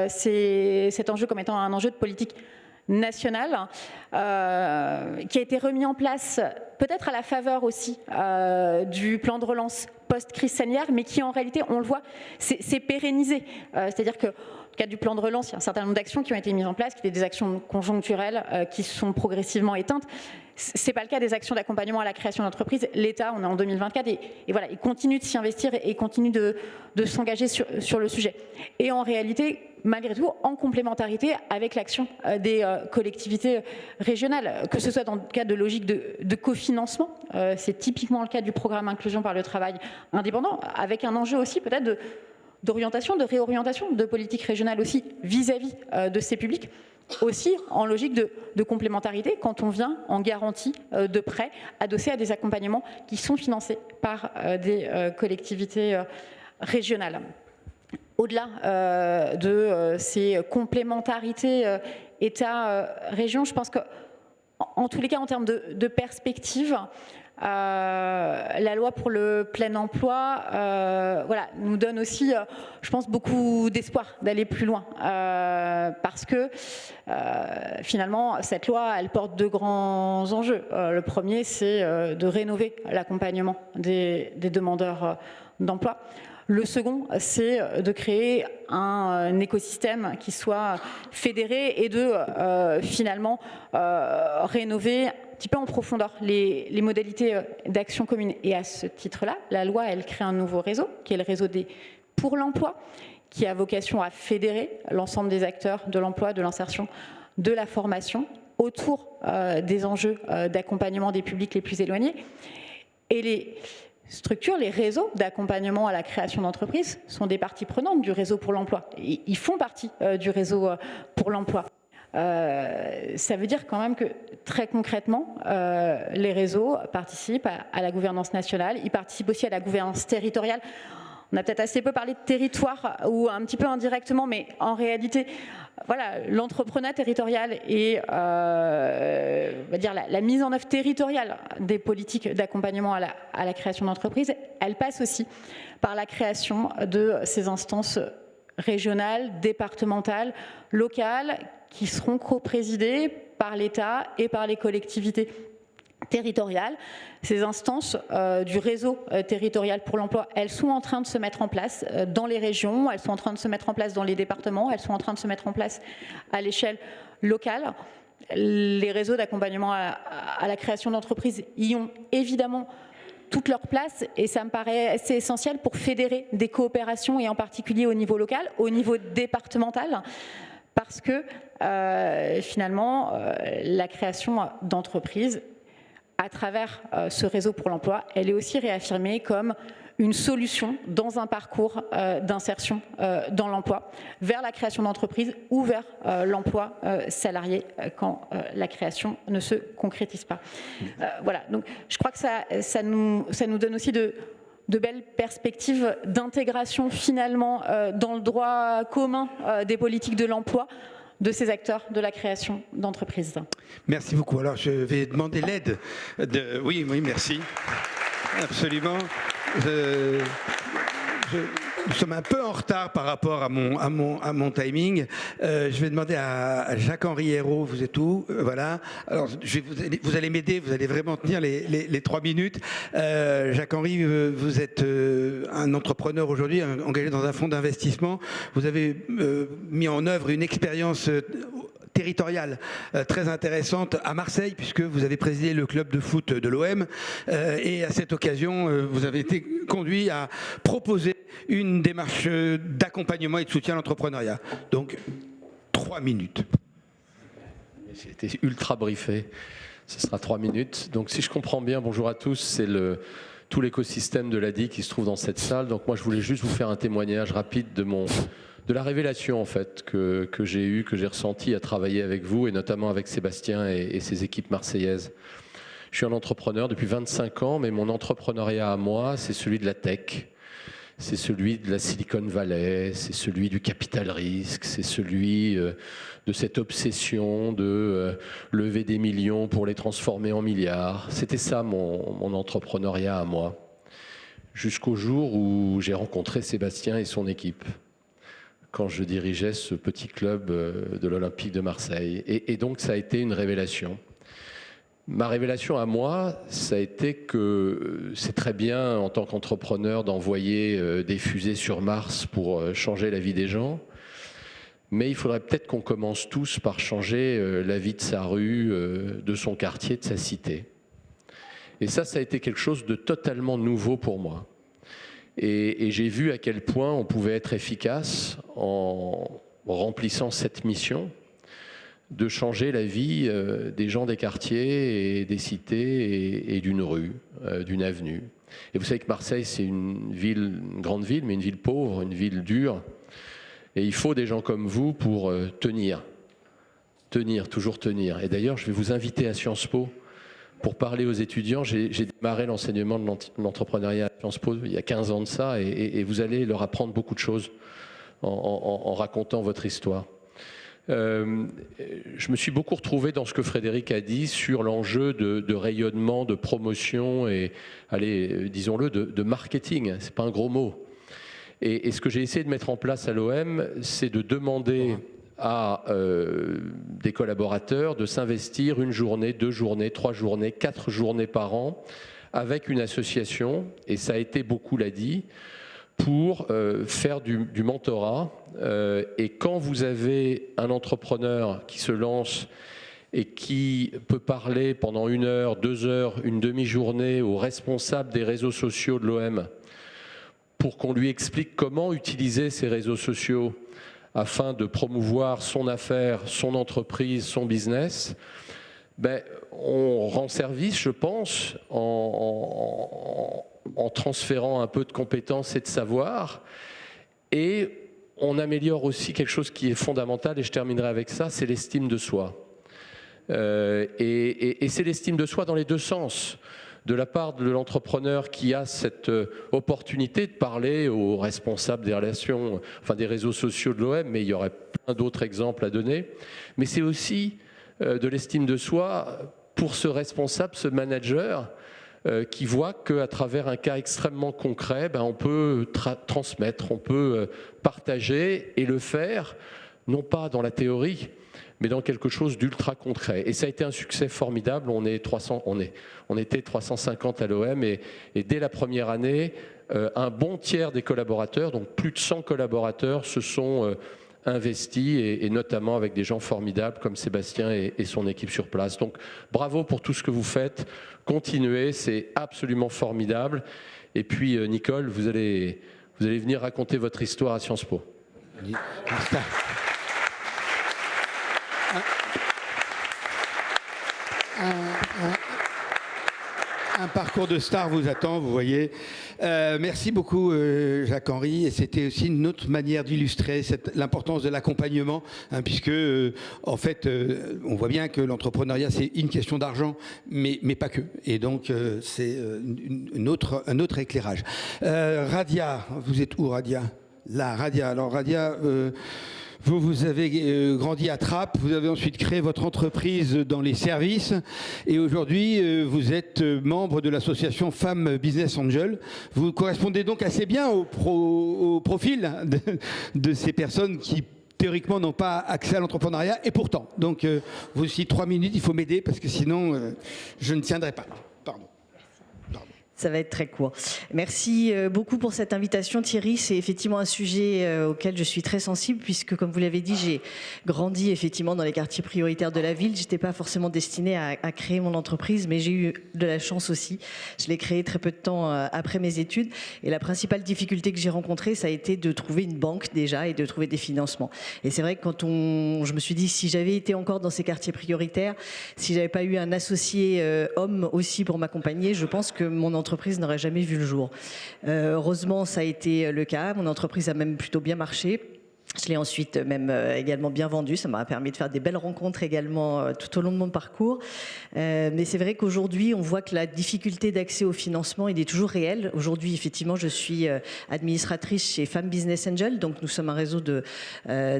cet enjeu comme étant un enjeu de politique nationale, qui a été remis en place peut-être à la faveur aussi du plan de relance post-crise sanitaire, mais qui en réalité, on le voit, s'est pérennisé. C'est-à-dire que dans le cadre du plan de relance, il y a un certain nombre d'actions qui ont été mises en place, qui étaient des actions conjoncturelles qui sont progressivement éteintes. Ce n'est pas le cas des actions d'accompagnement à la création d'entreprises. L'État, on est en 2024, et voilà, il continue de s'y investir et continue de s'engager sur le sujet. Et en réalité, malgré tout, en complémentarité avec l'action des collectivités régionales, que ce soit dans le cadre de logique de cofinancement, c'est typiquement le cas du programme Inclusion par le travail indépendant, avec un enjeu aussi peut-être d'orientation, de réorientation de politique régionale aussi vis-à-vis de ces publics, aussi en logique de complémentarité quand on vient en garantie de prêt adossé à des accompagnements qui sont financés par des collectivités régionales. Au-delà de ces complémentarités État-région, je pense qu'en tous les cas, en termes de perspective, la loi pour le plein emploi nous donne aussi, je pense, beaucoup d'espoir d'aller plus loin. Parce que finalement, cette loi, elle porte deux grands enjeux. Le premier, c'est de rénover l'accompagnement des demandeurs d'emploi. Le second, c'est de créer un écosystème qui soit fédéré et de finalement rénover un petit peu en profondeur les modalités d'action commune. Et à ce titre-là, la loi, elle crée un nouveau réseau, qui est le réseau des Pour l'emploi, qui a vocation à fédérer l'ensemble des acteurs de l'emploi, de l'insertion, de la formation, autour des enjeux d'accompagnement des publics les plus éloignés. Et les structures, les réseaux d'accompagnement à la création d'entreprises sont des parties prenantes du réseau pour l'emploi. Ils font partie du réseau pour l'emploi. Ça veut dire quand même que très concrètement, les réseaux participent à la gouvernance nationale, ils participent aussi à la gouvernance territoriale. On a peut-être assez peu parlé de territoire, ou un petit peu indirectement, mais en réalité, voilà, l'entrepreneuriat territorial et on va dire la mise en œuvre territoriale des politiques d'accompagnement à la création d'entreprises, elle passe aussi par la création de ces instances régionales, départementales, locales, qui seront coprésidées par l'État et par les collectivités territoriales. Ces instances du réseau territorial pour l'emploi, elles sont en train de se mettre en place dans les régions, elles sont en train de se mettre en place dans les départements, elles sont en train de se mettre en place à l'échelle locale. Les réseaux d'accompagnement à la création d'entreprises y ont évidemment toute leur place, et ça me paraît assez essentiel pour fédérer des coopérations, et en particulier au niveau local, au niveau départemental, parce que finalement la création d'entreprises à travers ce réseau pour l'emploi, elle est aussi réaffirmée comme une solution dans un parcours d'insertion dans l'emploi, vers la création d'entreprises ou vers l'emploi salarié quand la création ne se concrétise pas. Voilà, donc je crois que ça nous donne aussi de belles perspectives d'intégration finalement dans le droit commun des politiques de l'emploi de ces acteurs de la création d'entreprises. Merci beaucoup. Alors, je vais demander l'aide de... Oui, merci. Absolument. Nous sommes un peu en retard par rapport à mon timing. Je vais demander à Jacques-Henri Hérault, vous êtes où? Voilà. Alors, vous allez m'aider, vous allez vraiment tenir les 3 minutes. Jacques-Henri, vous êtes un entrepreneur aujourd'hui, engagé dans un fonds d'investissement. Vous avez mis en œuvre une expérience territoriale très intéressante à Marseille, puisque vous avez présidé le club de foot de l'OM, et à cette occasion, vous avez été conduit à proposer une démarche d'accompagnement et de soutien à l'entrepreneuriat. Donc, 3 minutes. J'ai été ultra briefé. Ce sera 3 minutes. Donc, si je comprends bien, bonjour à tous, c'est tout l'écosystème de l'ADI qui se trouve dans cette salle. Donc, moi, je voulais juste vous faire un témoignage rapide de la révélation en fait que j'ai eue, que j'ai ressentie à travailler avec vous, et notamment avec Sébastien et ses équipes marseillaises. Je suis un entrepreneur depuis 25 ans, mais mon entrepreneuriat à moi, c'est celui de la tech, c'est celui de la Silicon Valley, c'est celui du capital risque, c'est celui de cette obsession de lever des millions pour les transformer en milliards. C'était ça mon entrepreneuriat à moi, jusqu'au jour où j'ai rencontré Sébastien et son équipe, quand je dirigeais ce petit club de l'Olympique de Marseille. Et donc, ça a été une révélation. Ma révélation à moi, ça a été que c'est très bien, en tant qu'entrepreneur, d'envoyer des fusées sur Mars pour changer la vie des gens. Mais il faudrait peut-être qu'on commence tous par changer la vie de sa rue, de son quartier, de sa cité. Et ça a été quelque chose de totalement nouveau pour moi. Et j'ai vu à quel point on pouvait être efficace en remplissant cette mission de changer la vie des gens des quartiers et des cités et d'une rue, d'une avenue. Et vous savez que Marseille, c'est une grande ville, mais une ville pauvre, une ville dure. Et il faut des gens comme vous pour tenir, toujours tenir. Et d'ailleurs, je vais vous inviter à Sciences Po pour parler aux étudiants. J'ai démarré l'enseignement de l'entrepreneuriat à Sciences Po il y a 15 ans de ça, et vous allez leur apprendre beaucoup de choses en racontant votre histoire. Je me suis beaucoup retrouvé dans ce que Frédéric a dit sur l'enjeu de rayonnement, de promotion et, allez, disons-le, de marketing. C'est pas un gros mot. Et ce que j'ai essayé de mettre en place à l'OM, c'est de demander à des collaborateurs de s'investir 1 journée, 2 journées, 3 journées, 4 journées par an avec une association, et ça a été, beaucoup l'a dit, pour faire du mentorat. Et quand vous avez un entrepreneur qui se lance et qui peut parler pendant 1 heure, 2 heures, une demi-journée aux responsables des réseaux sociaux de l'OM pour qu'on lui explique comment utiliser ces réseaux sociaux afin de promouvoir son affaire, son entreprise, son business, ben, on rend service, je pense, en transférant un peu de compétences et de savoir, et on améliore aussi quelque chose qui est fondamental, et je terminerai avec ça, c'est l'estime de soi. Et c'est l'estime de soi dans les deux sens. De la part de l'entrepreneur qui a cette opportunité de parler aux responsables des relations, enfin des réseaux sociaux de l'OM, mais il y aurait plein d'autres exemples à donner. Mais c'est aussi de l'estime de soi pour ce responsable, ce manager, qui voit qu'à travers un cas extrêmement concret, on peut transmettre, on peut partager et le faire, non pas dans la théorie, mais dans quelque chose d'ultra concret. Et ça a été un succès formidable. On était 350 à l'OM et dès la première année, un bon tiers des collaborateurs, donc plus de 100 collaborateurs, se sont investis et notamment avec des gens formidables comme Sébastien et son équipe sur place. Donc bravo pour tout ce que vous faites. Continuez, c'est absolument formidable. Et puis Nicole, vous allez venir raconter votre histoire à Sciences Po. Un parcours de star vous attend, vous voyez. Merci beaucoup Jacques-Henri, et c'était aussi une autre manière d'illustrer l'importance de l'accompagnement, puisque en fait on voit bien que l'entrepreneuriat c'est une question d'argent, mais pas que. Et donc c'est un autre éclairage. Radia, vous êtes où Radia? Là, Radia. Alors Radia... Vous avez grandi à Trappes, vous avez ensuite créé votre entreprise dans les services et aujourd'hui vous êtes membre de l'association Femmes Business Angel. Vous correspondez donc assez bien au profil de ces personnes qui théoriquement n'ont pas accès à l'entrepreneuriat et pourtant. Donc vous aussi 3 minutes, il faut m'aider parce que sinon je ne tiendrai pas. Pardon. Ça va être très court. Merci beaucoup pour cette invitation Thierry. C'est effectivement un sujet auquel je suis très sensible puisque, comme vous l'avez dit, j'ai grandi effectivement dans les quartiers prioritaires de la ville. Je n'étais pas forcément destinée à créer mon entreprise, mais j'ai eu de la chance aussi. Je l'ai créée très peu de temps après mes études. Et la principale difficulté que j'ai rencontrée, ça a été de trouver une banque déjà et de trouver des financements. Et c'est vrai que je me suis dit, si j'avais été encore dans ces quartiers prioritaires, si j'avais pas eu un associé homme aussi pour m'accompagner, je pense que mon entreprise n'aurait jamais vu le jour. Heureusement, ça a été le cas. Mon entreprise a même plutôt bien marché. Je l'ai ensuite même également bien vendu. Ça m'a permis de faire des belles rencontres également tout au long de mon parcours. Mais c'est vrai qu'aujourd'hui, on voit que la difficulté d'accès au financement, il est toujours réel. Aujourd'hui, effectivement, je suis administratrice chez Femmes Business Angel. Donc, nous sommes un réseau de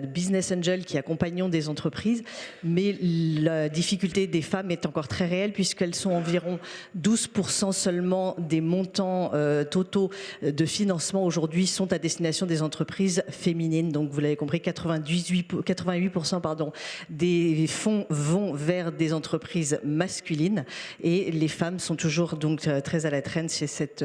business angels qui accompagnons des entreprises. Mais la difficulté des femmes est encore très réelle puisqu'elles sont environ 12% seulement des montants totaux de financement aujourd'hui sont à destination des entreprises féminines. Donc, vous l'avez compris, 88% des fonds vont vers des entreprises masculines et les femmes sont toujours donc très à la traîne chez cette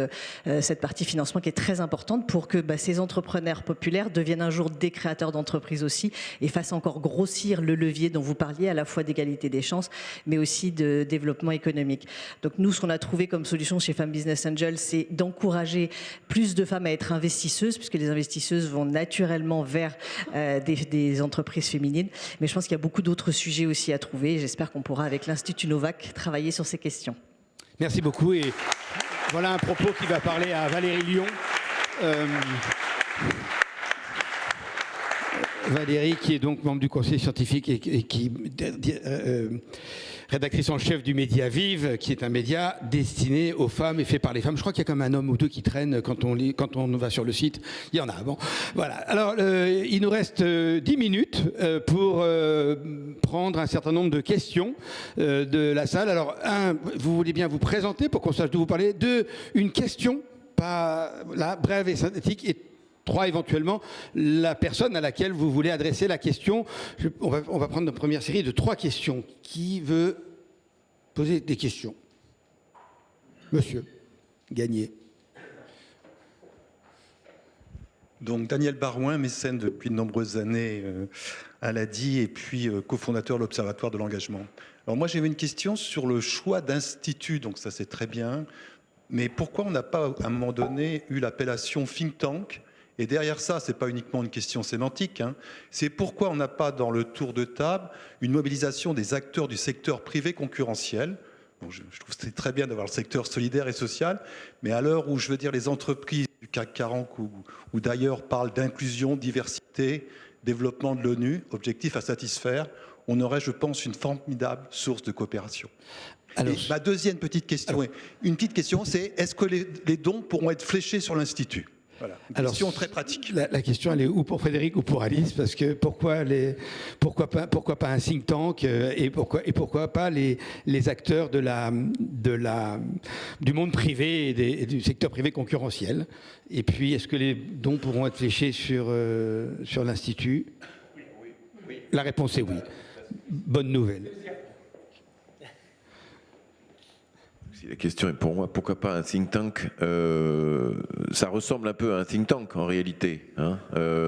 partie financement qui est très importante pour que ces entrepreneurs populaires deviennent un jour des créateurs d'entreprises aussi et fassent encore grossir le levier dont vous parliez, à la fois d'égalité des chances mais aussi de développement économique. Donc nous, ce qu'on a trouvé comme solution chez Femmes Business Angel, c'est d'encourager plus de femmes à être investisseuses puisque les investisseuses vont naturellement vers des entreprises féminines. Mais je pense qu'il y a beaucoup d'autres sujets aussi à trouver. J'espère qu'on pourra, avec l'Institut Novac, travailler sur ces questions. Merci beaucoup. Et voilà un propos qui va parler à Valérie Lyon. Valérie, qui est donc membre du conseil scientifique et qui rédactrice en chef du média Vive, qui est un média destiné aux femmes et fait par les femmes. Je crois qu'il y a comme un homme ou deux qui traînent quand on va sur le site. Il y en a. Bon, voilà. Alors, il nous reste 10 minutes pour prendre un certain nombre de questions de la salle. Alors, vous voulez bien vous présenter pour qu'on sache de vous parler. 2, une question, pas là, brève et synthétique, et 3, éventuellement, la personne à laquelle vous voulez adresser la question. On va prendre une première série de 3 questions. Qui veut poser des questions? Monsieur Gagné. Donc Daniel Barouin, mécène depuis de nombreuses années à l'ADI et puis cofondateur de l'Observatoire de l'engagement. Alors moi j'avais une question sur le choix d'institut, donc ça c'est très bien, mais pourquoi on n'a pas à un moment donné eu l'appellation think tank? Et derrière ça, ce n'est pas uniquement une question sémantique, c'est pourquoi on n'a pas dans le tour de table une mobilisation des acteurs du secteur privé concurrentiel. Donc je trouve que c'est très bien d'avoir le secteur solidaire et social, mais à l'heure où, je veux dire, les entreprises du CAC 40 ou d'ailleurs parlent d'inclusion, diversité, développement de l'ONU, objectif à satisfaire, on aurait, je pense, une formidable source de coopération. Alors, ma deuxième petite question, c'est est-ce que les dons pourront être fléchés sur l'Institut? Voilà, une question très pratique. La question, elle est ou pour Frédéric ou pour Alice, parce que pourquoi pas un think tank et pourquoi pas les acteurs du monde privé et du secteur privé concurrentiel? Et puis, est-ce que les dons pourront être fléchés sur l'Institut? Oui. La réponse est oui. Bonne nouvelle. La question est pour moi, pourquoi pas un think tank? Ça ressemble un peu à un think tank en réalité. Hein,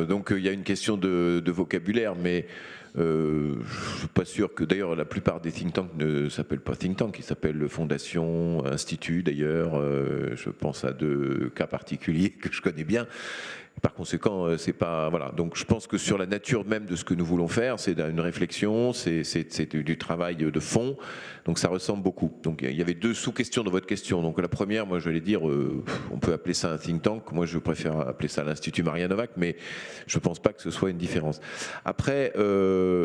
donc il y a une question de vocabulaire, mais je ne suis pas sûr que, d'ailleurs, la plupart des think tanks ne s'appellent pas think tank, ils s'appellent fondation, institut d'ailleurs. Je pense à 2 cas particuliers que je connais bien. Par conséquent, c'est pas, voilà. Donc, je pense que sur la nature même de ce que nous voulons faire, c'est une réflexion, c'est du travail de fond. Donc, ça ressemble beaucoup. Donc, il y avait 2 sous-questions dans votre question. Donc, la première, moi, je vais dire, on peut appeler ça un think tank. Moi, je préfère appeler ça l'Institut Maria Novak, mais je pense pas que ce soit une différence. Après,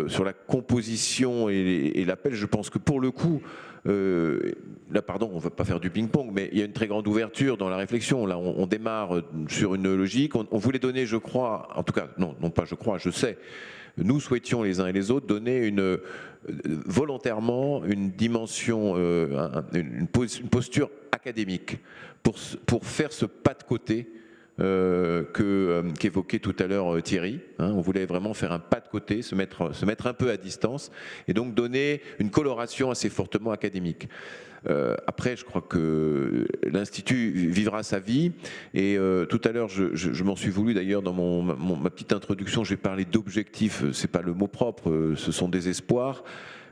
sur la composition et l'appel, je pense que pour le coup, là, pardon, on ne va pas faire du ping-pong, mais il y a une très grande ouverture dans la réflexion. Là, on démarre sur une logique. On voulait donner, je crois, en tout cas, non pas je crois, je sais, nous souhaitions les uns et les autres donner volontairement une dimension, une posture académique pour faire ce pas de côté qu'évoquait tout à l'heure Thierry. Hein, on voulait vraiment faire un pas de côté, se mettre un peu à distance et donc donner une coloration assez fortement académique. Après, je crois que l'Institut vivra sa vie et tout à l'heure, je m'en suis voulu d'ailleurs dans ma petite introduction, j'ai parlé d'objectifs, c'est pas le mot propre, ce sont des espoirs.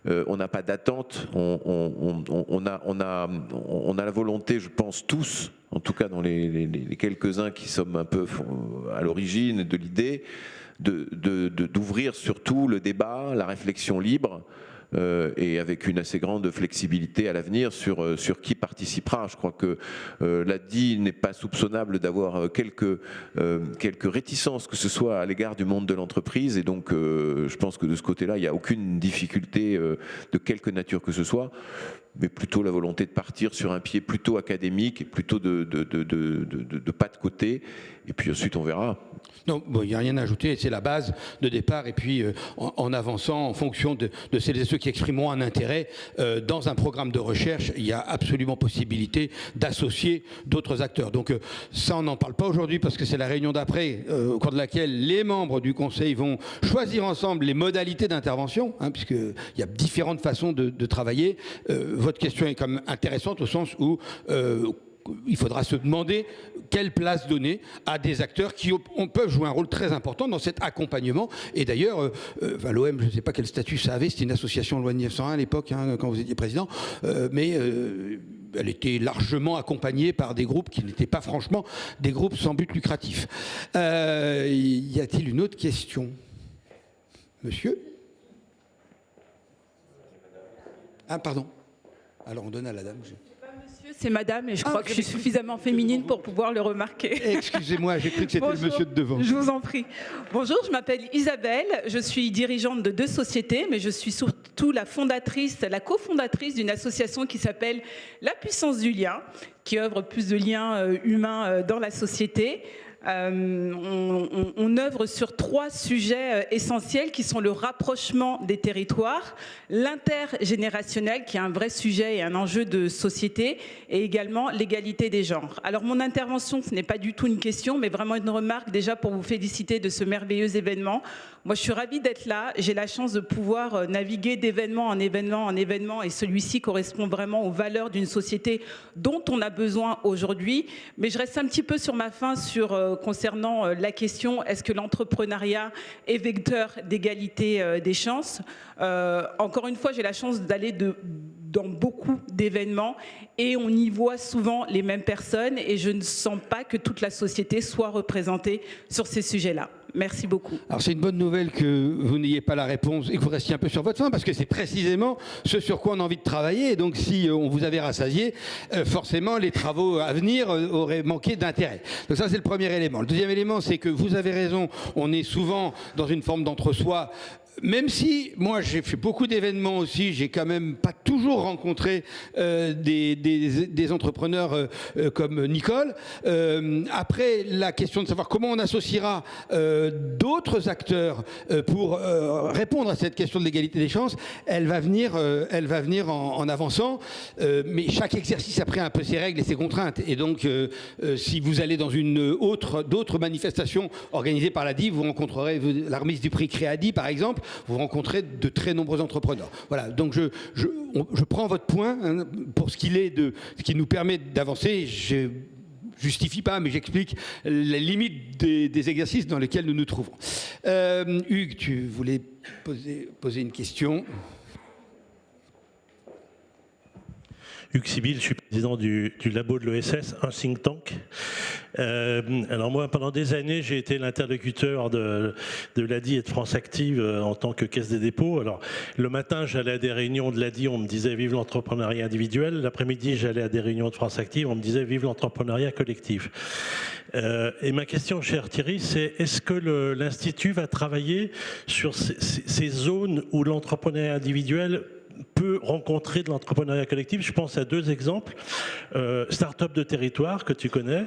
On n'a pas d'attente, on a la volonté, je pense tous, en tout cas dans les quelques-uns qui sommes un peu à l'origine de l'idée, d'ouvrir surtout le débat, la réflexion libre, et avec une assez grande flexibilité à l'avenir sur qui participera. Je crois que l'ADI n'est pas soupçonnable d'avoir quelques réticences, que ce soit à l'égard du monde de l'entreprise, et donc je pense que de ce côté-là, il n'y a aucune difficulté de quelque nature que ce soit, mais plutôt la volonté de partir sur un pied plutôt académique, et plutôt de pas de côté, et puis ensuite on verra. Non, bon, il n'y a rien à ajouter, c'est la base de départ, et puis en avançant en fonction de celles et ceux qui exprimeront un intérêt dans un programme de recherche, il y a absolument possibilité d'associer d'autres acteurs. Donc ça, on n'en parle pas aujourd'hui parce que c'est la réunion d'après, au cours de laquelle les membres du Conseil vont choisir ensemble les modalités d'intervention, hein, puisqu'il y a différentes façons de travailler. Votre question est quand même intéressante au sens où il faudra se demander quelle place donner à des acteurs qui peuvent jouer un rôle très important dans cet accompagnement. Et d'ailleurs, l'OM, je ne sais pas quel statut ça avait, c'était une association loi de 1901 à l'époque, hein, quand vous étiez président, mais elle était largement accompagnée par des groupes qui n'étaient pas franchement des groupes sans but lucratif. Y a-t-il une autre question? Monsieur? Ah, pardon. Alors on donne à la dame. C'est madame et je crois que je suis suffisamment féminine pour pouvoir le remarquer. Excusez-moi, j'ai cru que c'était le monsieur de devant. Je vous en prie. Bonjour, je m'appelle Isabelle, je suis dirigeante de 2 sociétés, mais je suis surtout la cofondatrice d'une association qui s'appelle La Puissance du Lien, qui œuvre plus de liens humains dans la société. On œuvre sur 3 sujets essentiels qui sont le rapprochement des territoires, l'intergénérationnel qui est un vrai sujet et un enjeu de société, et également l'égalité des genres. Alors mon intervention, ce n'est pas du tout une question, mais vraiment une remarque déjà pour vous féliciter de ce merveilleux événement. Moi, je suis ravie d'être là. J'ai la chance de pouvoir naviguer d'événement en événement en événement, et celui-ci correspond vraiment aux valeurs d'une société dont on a besoin aujourd'hui. Mais je reste un petit peu sur ma faim concernant la question, est-ce que l'entrepreneuriat est vecteur d'égalité des chances? Encore une fois, j'ai la chance d'aller dans beaucoup d'événements et on y voit souvent les mêmes personnes et je ne sens pas que toute la société soit représentée sur ces sujets-là. Merci beaucoup. Alors c'est une bonne nouvelle que vous n'ayez pas la réponse et que vous restiez un peu sur votre faim, parce que c'est précisément ce sur quoi on a envie de travailler. Et donc si on vous avait rassasié, forcément les travaux à venir auraient manqué d'intérêt. Donc ça c'est le premier élément. Le deuxième élément, c'est que vous avez raison, on est souvent dans une forme d'entre-soi. Même si, moi, j'ai fait beaucoup d'événements aussi, j'ai quand même pas toujours rencontré des entrepreneurs comme Nicole. Après, la question de savoir comment on associera d'autres acteurs pour répondre à cette question de l'égalité des chances, elle va venir en avançant. Mais chaque exercice après a un peu ses règles et ses contraintes. Et donc, si vous allez dans d'autres manifestations organisées par l'ADI, vous rencontrerez la remise du prix Créadi, par exemple. Vous rencontrez de très nombreux entrepreneurs. Voilà, donc je prends votre point hein, pour ce qu'il est de ce qui nous permet d'avancer. Je justifie pas, mais j'explique les limites des exercices dans lesquels nous nous trouvons. Hugues, tu voulais poser une question. Hugues Sibyl, je suis président du labo de l'ESS, un think tank. Alors moi, pendant des années, j'ai été l'interlocuteur de l'ADI et de France Active en tant que caisse des dépôts. Alors le matin, j'allais à des réunions de l'ADI, on me disait vive l'entrepreneuriat individuel. L'après-midi, j'allais à des réunions de France Active, on me disait vive l'entrepreneuriat collectif. Et ma question, cher Thierry, c'est est-ce que l'Institut va travailler sur ces zones où l'entrepreneuriat individuel peut rencontrer de l'entrepreneuriat collectif? Je pense à deux exemples. Start-up de territoire, que tu connais,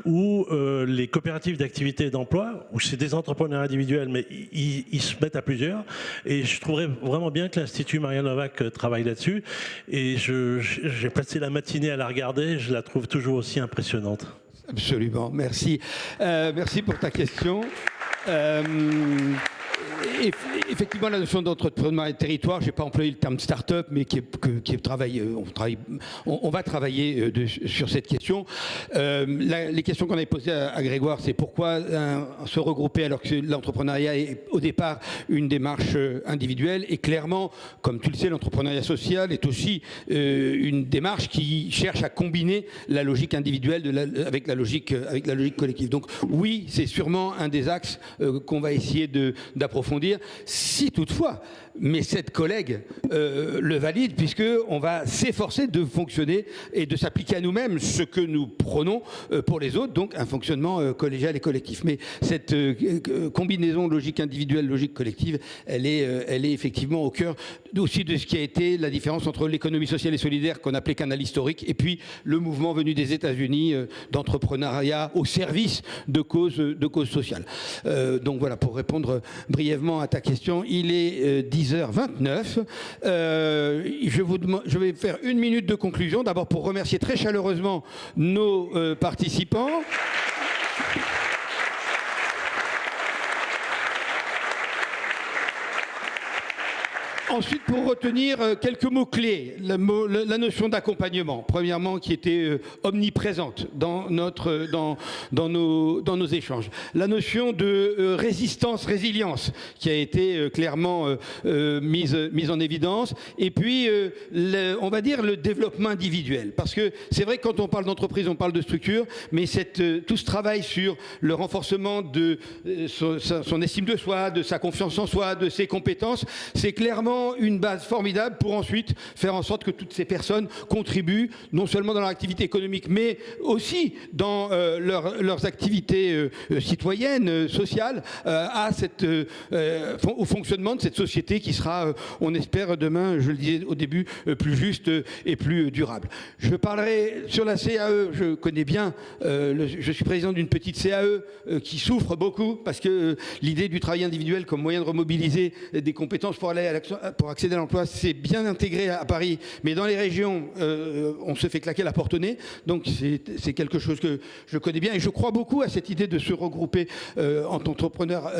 ou les coopératives d'activité et d'emploi, où c'est des entrepreneurs individuels, mais ils se mettent à plusieurs. Et je trouverais vraiment bien que l'Institut Maria Novak travaille là-dessus. Et j'ai passé la matinée à la regarder, je la trouve toujours aussi impressionnante. Absolument, merci. Merci pour ta question. Effectivement, la notion d'entrepreneuriat de territoire, je n'ai pas employé le terme start-up, mais on va travailler sur cette question. Les questions qu'on avait posées à Grégoire, c'est pourquoi se regrouper alors que l'entrepreneuriat est au départ une démarche individuelle. Et clairement, comme tu le sais, l'entrepreneuriat social est aussi une démarche qui cherche à combiner la logique individuelle avec la logique collective. Donc oui, c'est sûrement un des axes qu'on va essayer d'approfondir, si toutefois mes 7 collègues le valident, puisqu'on va s'efforcer de fonctionner et de s'appliquer à nous-mêmes ce que nous prônons pour les autres, donc un fonctionnement collégial et collectif. Mais cette combinaison logique individuelle, logique collective, elle est effectivement au cœur aussi de ce qui a été la différence entre l'économie sociale et solidaire qu'on appelait canal historique et puis le mouvement venu des États-Unis d'entrepreneuriat au service de causes sociales. Donc voilà, pour répondre brièvement à ta question, il est 10h29. Je vais faire 1 minute de conclusion, d'abord pour remercier très chaleureusement nos participants. Ensuite, pour retenir quelques mots-clés, la notion d'accompagnement, premièrement, qui était omniprésente dans nos échanges. La notion de résistance-résilience, qui a été clairement mise en évidence. Et puis, on va dire le développement individuel. Parce que c'est vrai que quand on parle d'entreprise, on parle de structure, mais tout ce travail sur le renforcement de son estime de soi, de sa confiance en soi, de ses compétences, c'est clairement une base formidable pour ensuite faire en sorte que toutes ces personnes contribuent non seulement dans leur activité économique, mais aussi dans leurs activités citoyennes, sociales, au fonctionnement de cette société qui sera, on espère demain, je le disais au début, plus juste et plus durable. Je parlerai sur la CAE, je connais bien, je suis président d'une petite CAE qui souffre beaucoup parce que l'idée du travail individuel comme moyen de remobiliser des compétences pour accéder à l'emploi, c'est bien intégré à Paris, mais dans les régions, on se fait claquer la porte au nez. Donc c'est quelque chose que je connais bien et je crois beaucoup à cette idée de se regrouper en entrepreneurs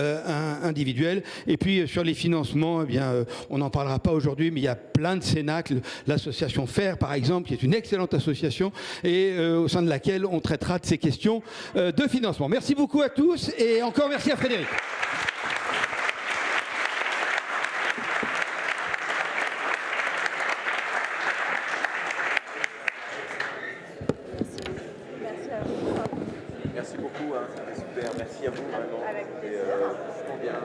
individuels. Et puis sur les financements, eh bien, on n'en parlera pas aujourd'hui, mais il y a plein de cénacles. L'association FAIR, par exemple, qui est une excellente association et au sein de laquelle on traitera de ces questions de financement. Merci beaucoup à tous et encore merci à Frédéric. Merci beaucoup. Super, merci à vous vraiment. C'était bien.